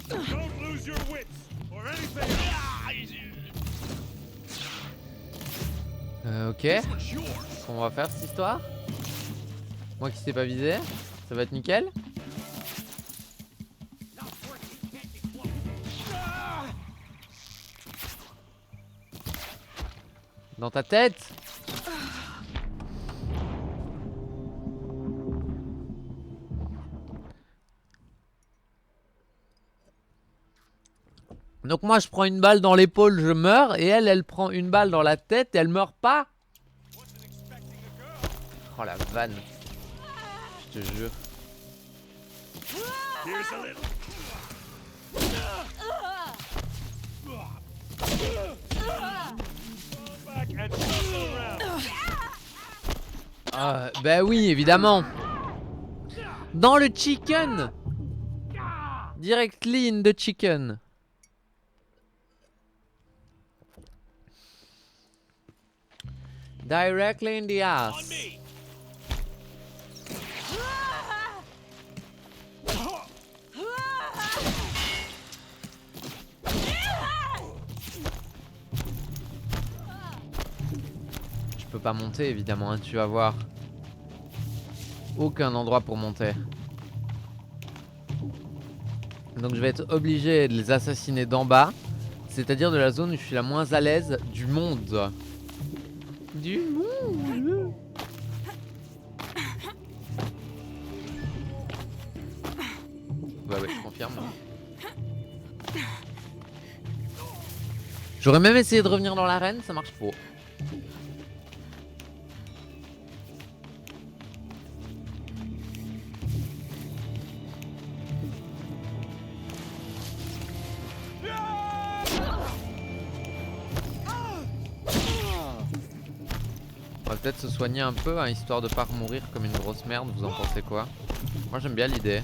O: Don't lose your wits or anything.
A: Ok. On va faire cette histoire. Moi qui sais pas viser, ça va être nickel. Dans ta tête. Donc moi je prends une balle dans l'épaule, je meurs, et elle prend une balle dans la tête et elle meurt pas. Oh la vanne. Je te jure. Bah oui, évidemment. Dans le chicken. Directly in the chicken. Directly in the ass. Je peux pas monter évidemment, hein, tu vas voir. Aucun endroit pour monter. Donc je vais être obligé de les assassiner d'en bas. C'est-à-dire de la zone où je suis la moins à l'aise du monde. Du monde. Ouais, je confirme. J'aurais même essayé de revenir dans l'arène, ça marche pas. On va peut-être se soigner un peu, hein, histoire de pas mourir comme une grosse merde, vous en pensez quoi? Moi j'aime bien l'idée.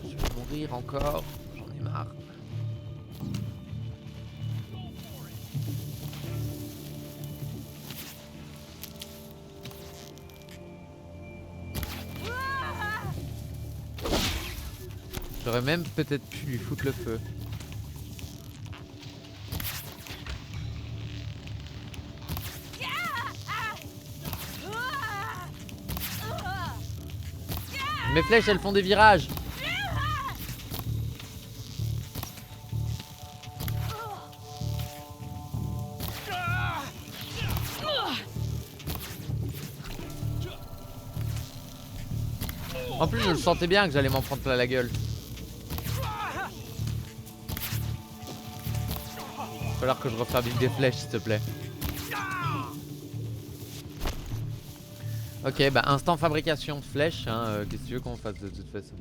A: Je vais mourir encore, j'en ai marre. J'aurais même peut-être pu lui foutre le feu. Mes flèches, elles font des virages. En plus, je le sentais bien que j'allais m'en prendre plein la gueule. Il va falloir que je refabrique des flèches, s'il te plaît. Ok, bah instant fabrication de flèches, hein, qu'est-ce que tu veux qu'on fasse de toute façon?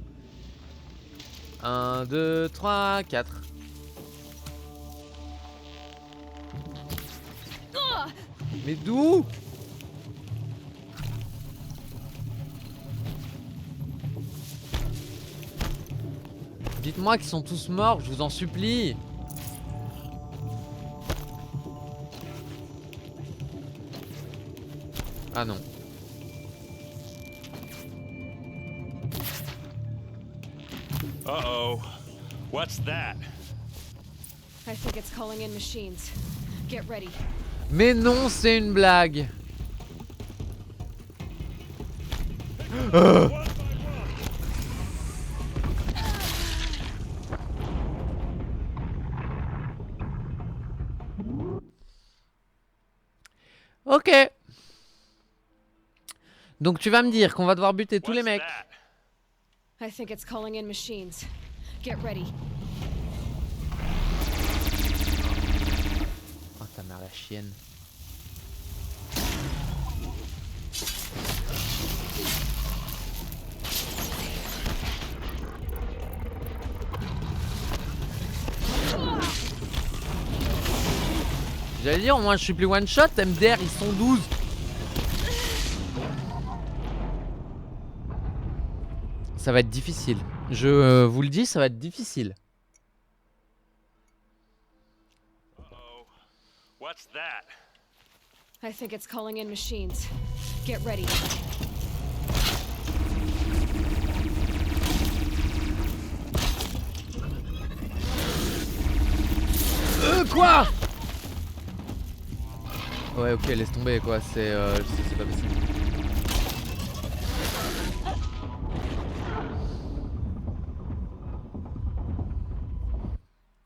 A: 1, 2, 3, 4. Mais d'où? Dites-moi qu'ils sont tous morts, je vous en supplie. Ah non.
O: Uh-oh. What's that?
C: I think it's calling in machines. Get ready.
A: Mais non, c'est une blague. Ok. Donc tu vas me dire qu'on va devoir buter tous les mecs.
C: I think it's calling in machines. Get ready.
A: Oh ta mère la chienne. J'allais dire, au moins je suis plus one shot, MDR ils sont 12. Ça va être difficile. Je vous le dis, ça va être difficile.
O: What's that?
C: I think it's calling in machines. Get ready.
A: Quoi? Ouais, ok, laisse tomber quoi, c'est pas possible.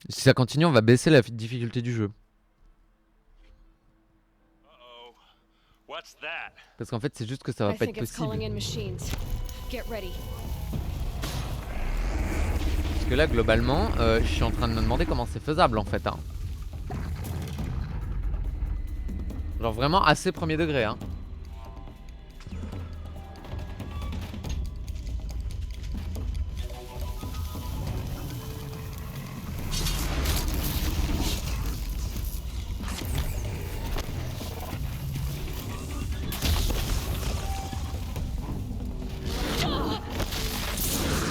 A: Si ça continue, on va baisser la difficulté du jeu.
O: What's that?
A: Parce qu'en fait, c'est juste que ça va pas être possible. Parce que là, globalement, je suis en train de me demander comment c'est faisable en fait. Hein. Genre vraiment assez premier degré. Hein.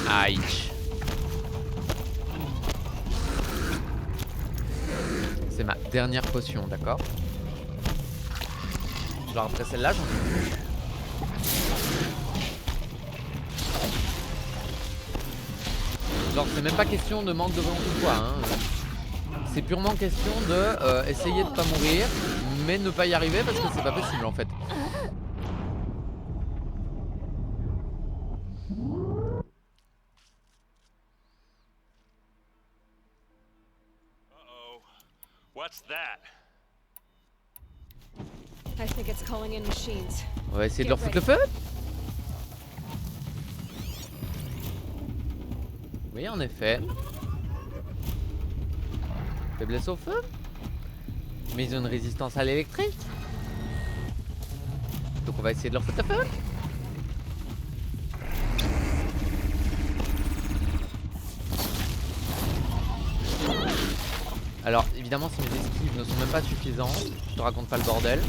A: Aïe. C'est ma dernière potion, d'accord? Genre après celle-là, j'en ai plus. Genre c'est même pas question de manque de volonté ou quoi, hein. C'est purement question de essayer de pas mourir, mais ne pas y arriver parce que c'est pas possible en fait.
O: What's that?
C: I think it's calling in machines.
A: On va essayer de leur foutre le feu. Oui, en effet. Faiblesse au feu. Mais ils ont une résistance à l'électrique. Donc on va essayer de leur foutre le feu. Alors évidemment si mes esquives ne sont même pas suffisantes, je te raconte pas le bordel.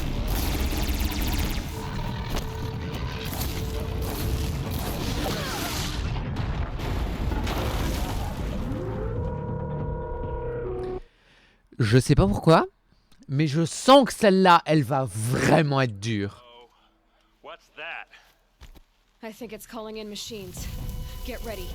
A: Je sais pas pourquoi, mais je sens que celle-là, elle va vraiment être dure.
O: What's that?
C: I think it's calling in machines. Get ready.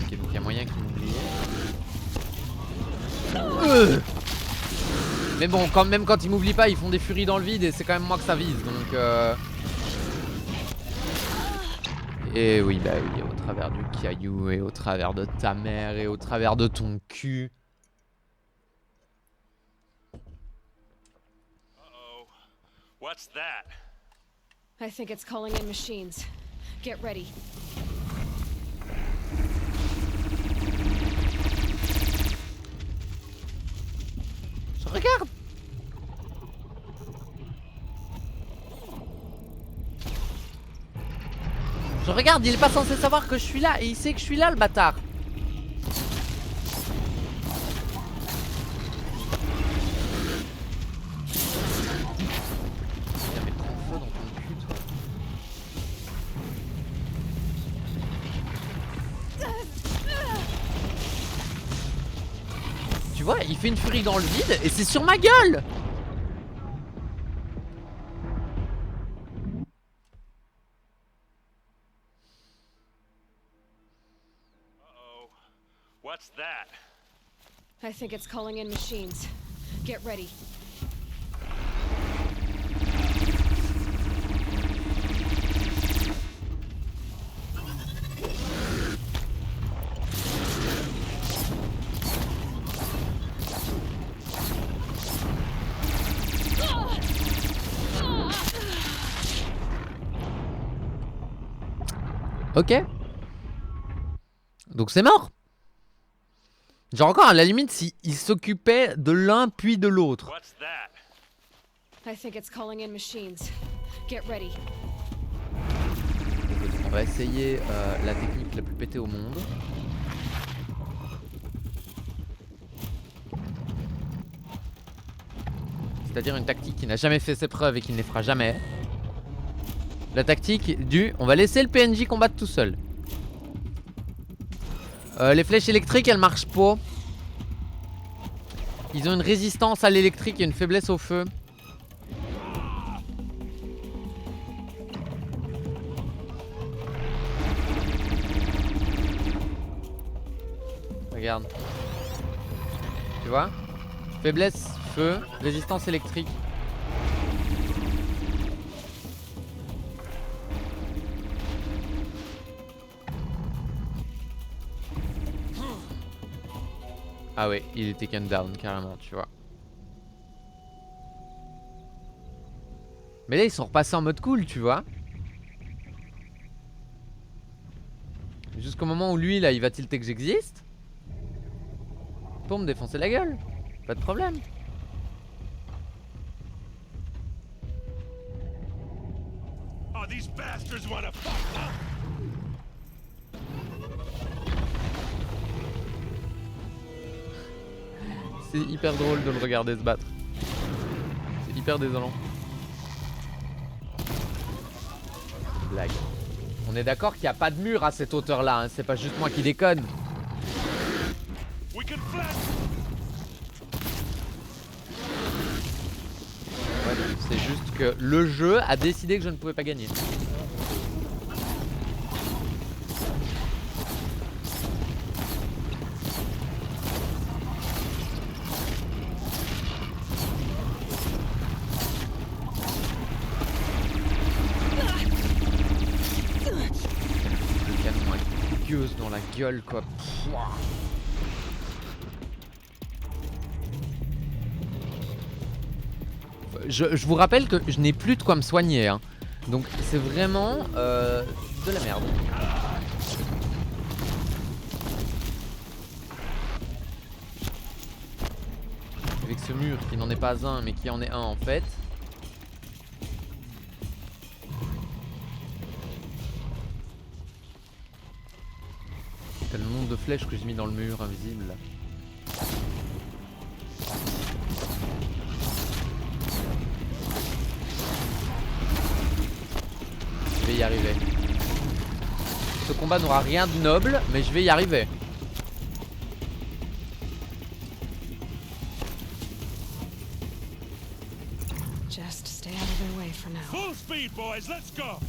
A: Ok, donc il y a moyen qu'ils m'oublient. Mais bon, même quand ils m'oublient pas, ils font des furies dans le vide et c'est quand même moi que ça vise, donc Et oui, bah oui, au travers du caillou et au travers de ta mère et au travers de ton cul.
O: What's that?
C: I think it's calling in machines. Get ready.
A: Je regarde. Je regarde, il est pas censé savoir que je suis là et il sait que je suis là, le bâtard. Putain, mais prends feu dans ton cul, toi. Tu vois, il fait une furie dans le vide et c'est sur ma gueule.
O: What's that?
C: I think it's calling in machines. Get ready.
A: Ok. Donc c'est mort. Genre encore à la limite s'il s'occupait de l'un puis de l'autre.
O: What's that?
C: I think it's calling in machines. Get ready.
A: On va essayer la technique la plus pétée au monde. C'est-à-dire une tactique qui n'a jamais fait ses preuves et qui ne les fera jamais. La tactique du on va laisser le PNJ combattre tout seul. Les flèches électriques elles marchent pas. Ils ont une résistance à l'électrique et une faiblesse au feu. Regarde. Tu vois? Faiblesse, feu, résistance électrique. Ah ouais, il est taken down carrément, tu vois. Mais là, ils sont repassés en mode cool, tu vois. Jusqu'au moment où lui, là, il va tilter que j'existe. Pour me défoncer la gueule. Pas de problème.
O: Oh, these bastards wanna fuck, huh?
A: C'est hyper drôle de le regarder se battre. C'est hyper désolant. Blague. On est d'accord qu'il n'y a pas de mur à cette hauteur-là, hein. C'est pas juste moi qui déconne.
O: We can flash.
A: Ouais, c'est juste que le jeu a décidé que je ne pouvais pas gagner. Dans la gueule quoi. Je vous rappelle que je n'ai plus de quoi me soigner hein. Donc c'est vraiment de la merde. Avec ce mur qui n'en est pas un mais qui en est un en fait. T'as le nombre de flèches que j'ai mis dans le mur invisible. Je vais y arriver. Ce combat n'aura rien de noble, mais je vais y arriver.
C: Just stay out of their way for now.
O: Full speed, boys. Let's go.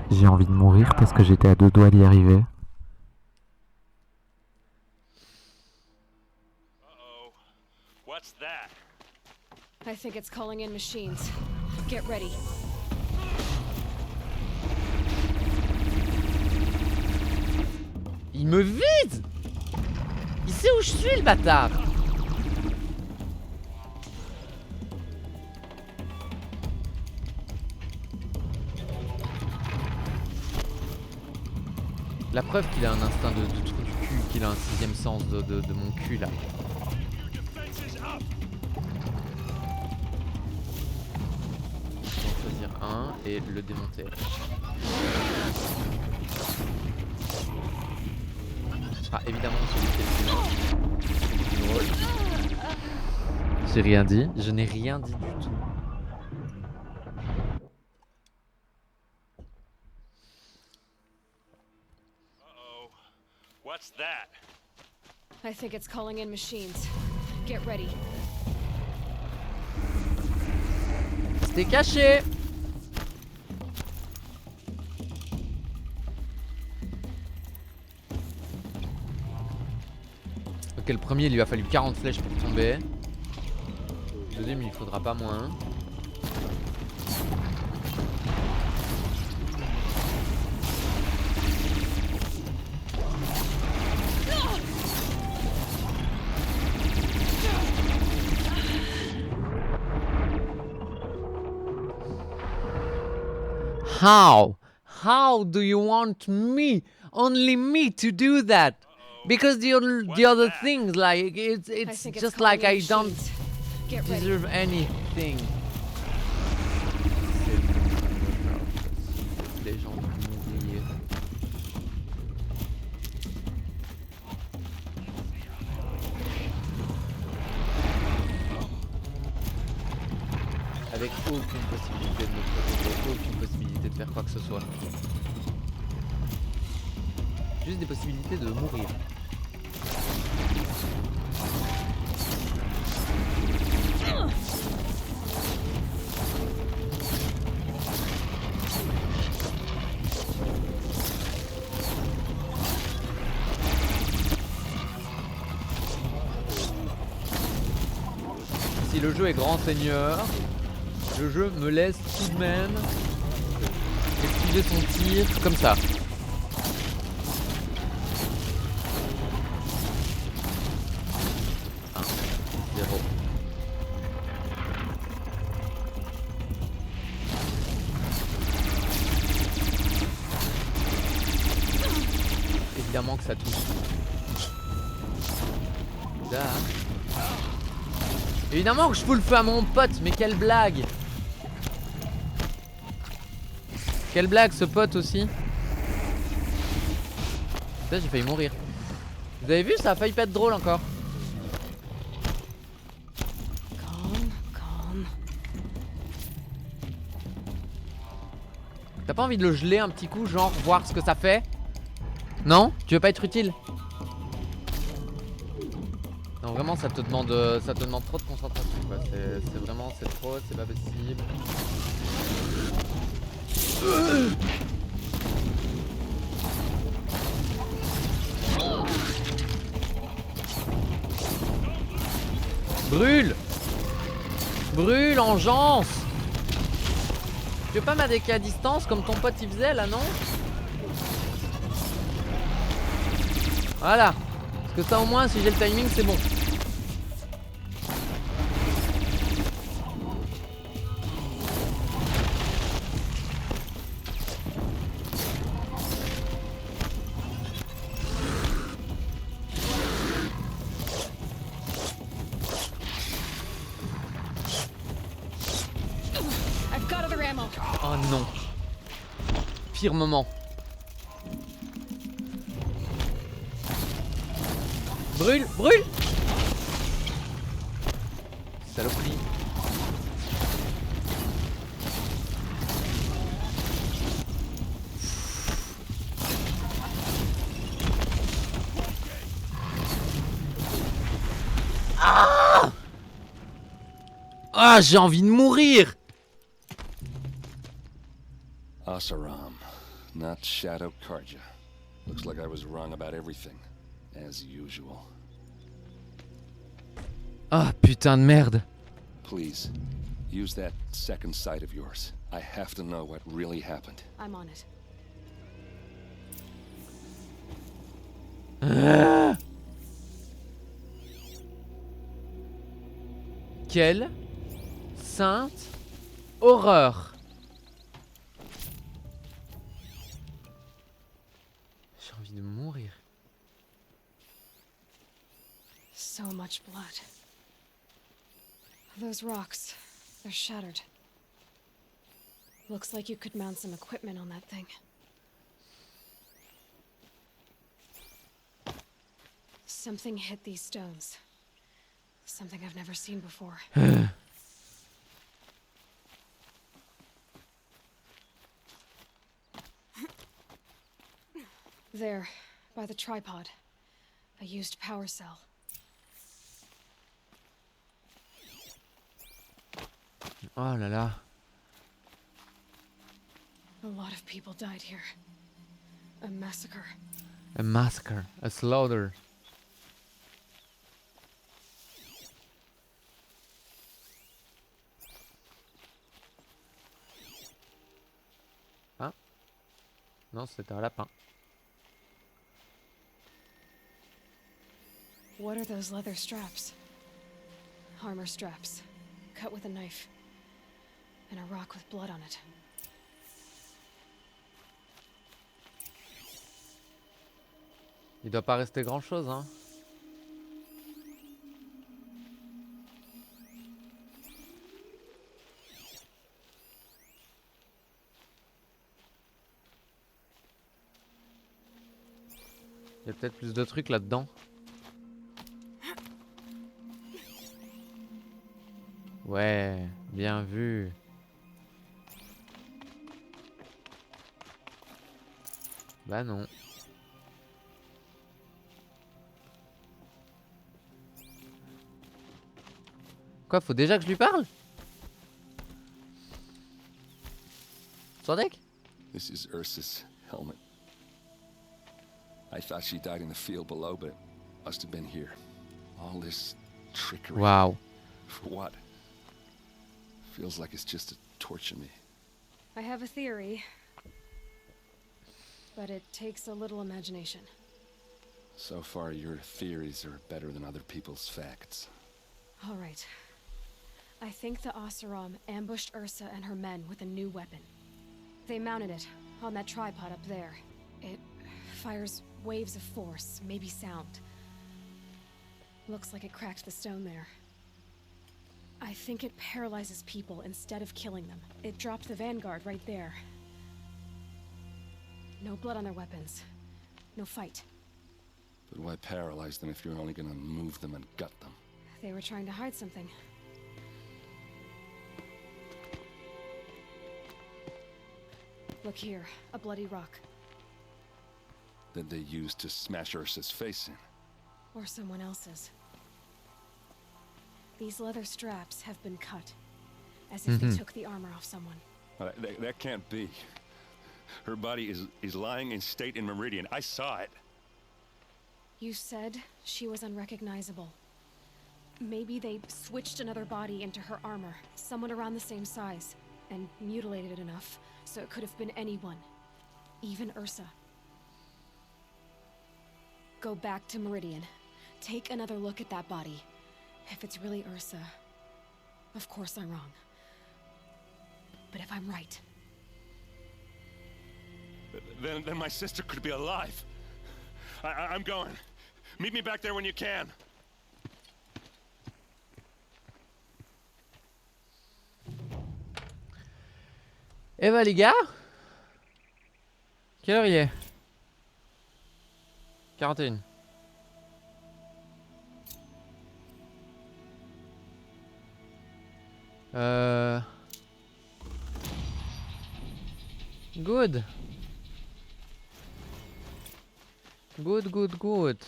A: J'ai envie de mourir parce que j'étais à 2 doigts d'y arriver.
O: Uh-oh. What's that?
C: I think it's calling in machines. Get ready.
A: Il me vise! Il sait où je suis le bâtard! La preuve qu'il a un instinct de trou du cul, qu'il a un 6ème sens de mon cul là. Je vais en choisir un et le démonter. Ah évidemment celui qui est le plus drôle. J'ai rien dit, je n'ai rien dit du tout.
O: What's that?
C: I think it's calling in machines. Get ready.
A: C'était caché. Ok, le premier il lui a fallu 40 flèches pour tomber. Le deuxième il faudra pas moins. How do you want me, only me, to do that? Because the other things, like it's just like I don't deserve anything. Les gens vont mourir. Avec aucune possibilité de me protéger, aucune possibilité de faire quoi que ce soit. Juste des possibilités de mourir. Si le jeu est grand seigneur, le jeu me laisse tout de même esquiver son tir comme ça. Zéro. Évidemment que ça touche. Là. Évidemment que je fous le feu à mon pote, mais quelle blague! Quelle blague ce pote aussi! Putain, j'ai failli mourir. Vous avez vu, ça a failli pas être drôle encore. T'as pas envie de le geler un petit coup, genre voir ce que ça fait? Non? Tu veux pas être utile? Non, vraiment, ça te demande trop de concentration, quoi. C'est vraiment, c'est trop, c'est pas possible. Brûle! Brûle, engeance! Tu veux pas m'attaquer à distance comme ton pote il faisait là, non? Voilà. Parce que ça au moins, si j'ai le timing, c'est bon. Oh non. Pire moment. Brûle, brûle. Saloperie. Ah, ah, j'ai envie de mourir.
N: Oseram, not Shadow Karja. Looks like I was wrong about everything, as usual.
A: Ah, putain de merde.
N: Please, use that second sight of yours. I have to know what really happened.
C: I'm on it.
A: Ah. Quelle sainte horreur. J'ai envie de mourir.
C: So much blood. Those rocks, they're shattered. Looks like you could mount some equipment on that thing. Something hit these stones. Something I've never seen before. There, by the tripod. A used power cell.
A: Oh là là.
C: A lot of people died here. A massacre.
A: A massacre. A slaughter. Ah. Non, c'était un lapin.
C: What are those leather straps? Armor straps, cut with a knife, and a rock with blood on it.
A: Il doit pas rester grand chose, hein. Il y a peut-être plus de trucs là-dedans. Ouais, bien vu. Bah non. Quoi, faut déjà que je lui parle? Sordek?
N: This is Ursa's helmet. I thought she died in the field below, but it must have been here. All this trickery.
A: Wow.
N: For what? Feels like it's just to torture me.
C: I have a theory, but it takes a little imagination.
N: So far, your theories are better than other people's facts.
C: All right. I think the Oseram ambushed Ursa and her men with a new weapon. They mounted it on that tripod up there. It fires waves of force, maybe sound. Looks like it cracked the stone there. I think it paralyzes people instead of killing them. It dropped the vanguard right there. No blood on their weapons. No fight.
N: But why paralyze them if you're only gonna move them and gut them?
C: They were trying to hide something. Look here, a bloody rock.
N: That they used to smash Ursa's face in.
C: Or someone else's. These leather straps have been cut, as if they took the armor off someone.
N: That can't be. Her body is lying in state in Meridian. I saw it.
C: You said she was unrecognizable. Maybe they switched another body into her armor, someone around the same size, and mutilated it enough, so it could have been anyone. Even Ursa. Go back to Meridian. Take another look at that body. If it's really Ursa, of course I'm wrong. But if I'm right...
O: Then my sister could be alive. I'm going. Meet me back there when you can.
A: Eh bah les gars, quelle heure il est? 41. Good. Good.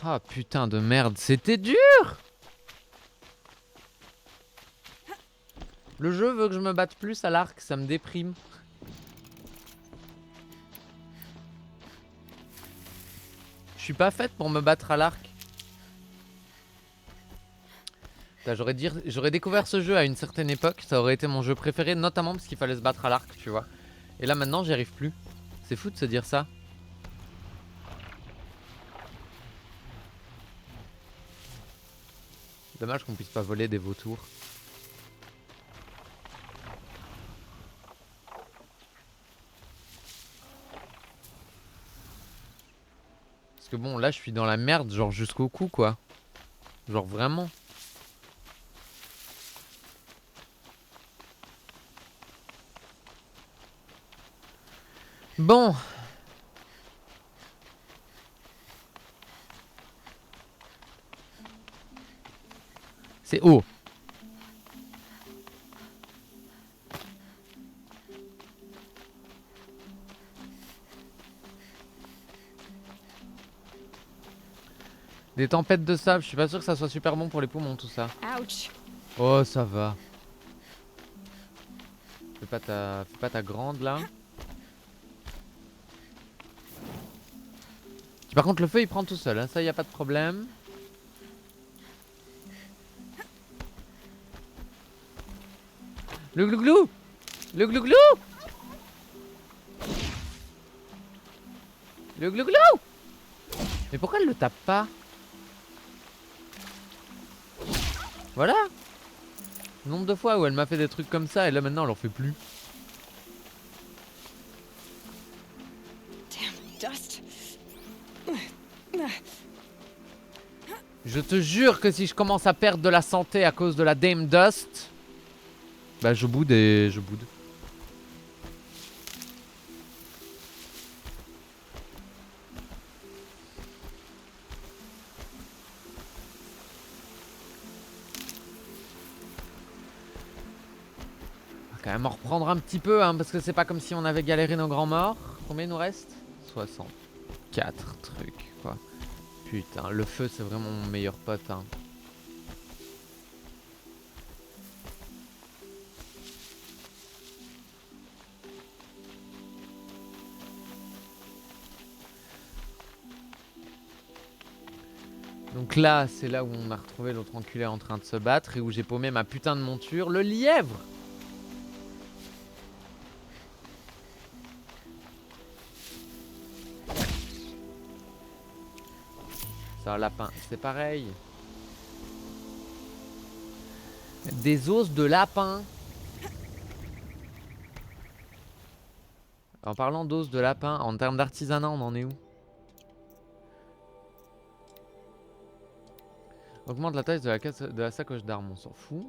A: Ah putain de merde, c'était dur. Le jeu veut que je me batte plus à l'arc, ça me déprime. Je suis pas faite pour me battre à l'arc. J'aurais découvert ce jeu à une certaine époque, ça aurait été mon jeu préféré, notamment parce qu'il fallait se battre à l'arc, tu vois. Et là maintenant j'y arrive plus. C'est fou de se dire ça. Dommage qu'on puisse pas voler des vautours. Parce que bon là je suis dans la merde genre jusqu'au cou quoi. Genre vraiment. Bon. C'est haut. Des tempêtes de sable, je suis pas sûr que ça soit super bon pour les poumons tout ça.
C: Ouch.
A: Oh ça va. Fais pas ta grande là. Par contre le feu il prend tout seul, hein. Ça y a pas de problème. Le glouglou. Le glouglou. Le glouglou. Mais pourquoi elle le tape pas? Voilà. Le nombre de fois où elle m'a fait des trucs comme ça et là maintenant elle en fait plus.
H: Damn dust.
A: Je te jure que si je commence à perdre de la santé à cause de la Dame Dust, bah je boude et je boude. On va quand même en reprendre un petit peu, hein, parce que c'est pas comme si on avait galéré nos grands morts. Combien il nous reste? 64 trucs, quoi. Putain, le feu, c'est vraiment mon meilleur pote, hein. Donc là, c'est là où on a retrouvé l'autre enculé en train de se battre et où j'ai paumé ma putain de monture, le lièvre. Ça, un lapin, c'est pareil. Des os de lapin. En parlant d'os de lapin, en termes d'artisanat, on en est où? Augmente la taille de la sacoche d'armes, on s'en fout.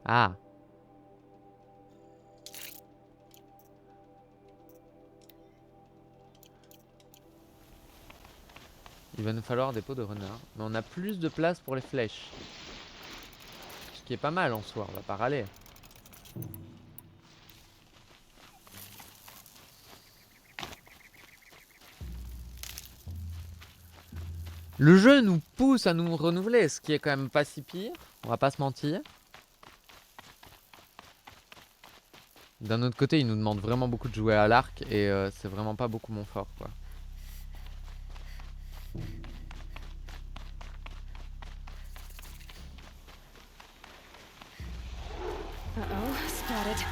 A: Ah. Il va nous falloir des pots de renard. Mais on a plus de place pour les flèches. Ce qui est pas mal en soi, on va pas râler. Le jeu nous pousse à nous renouveler, ce qui est quand même pas si pire. On va pas se mentir. D'un autre côté, il nous demande vraiment beaucoup de jouer à l'arc et c'est vraiment pas beaucoup mon fort, quoi.
C: Uh-oh, spotted.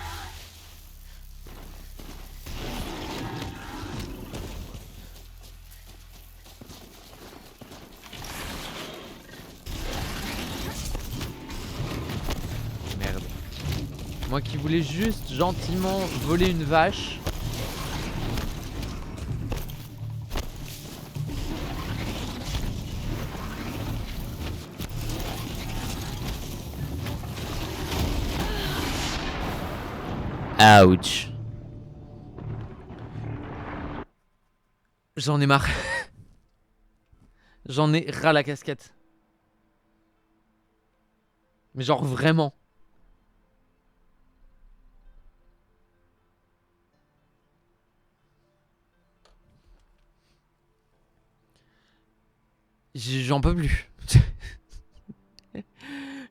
A: Merde. Moi qui voulais juste gentiment voler une vache. Ouch. J'en ai marre. J'en ai ras la casquette. Mais genre vraiment. J'en peux plus.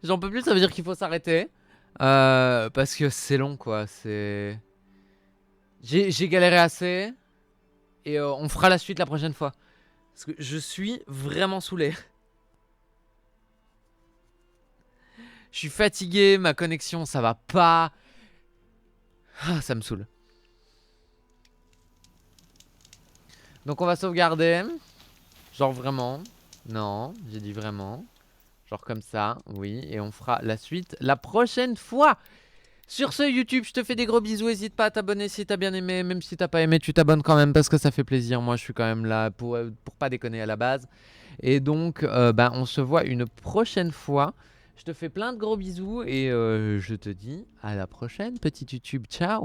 A: J'en peux plus, ça veut dire qu'il faut s'arrêter. Parce que c'est long, quoi. C'est... J'ai galéré assez. Et on fera la suite la prochaine fois. Parce que je suis vraiment saoulé. Je suis fatigué, ma connexion, ça va pas. Ah, ça me saoule. Donc on va sauvegarder. Genre vraiment. Non, j'ai dit vraiment. Genre comme ça, oui. Et on fera la suite la prochaine fois. Sur ce, YouTube, je te fais des gros bisous. N'hésite pas à t'abonner si t'as bien aimé. Même si t'as pas aimé, tu t'abonnes quand même parce que ça fait plaisir. Moi, je suis quand même là pour pas déconner à la base. Et donc, on se voit une prochaine fois. Je te fais plein de gros bisous et je te dis à la prochaine, petit YouTube. Ciao.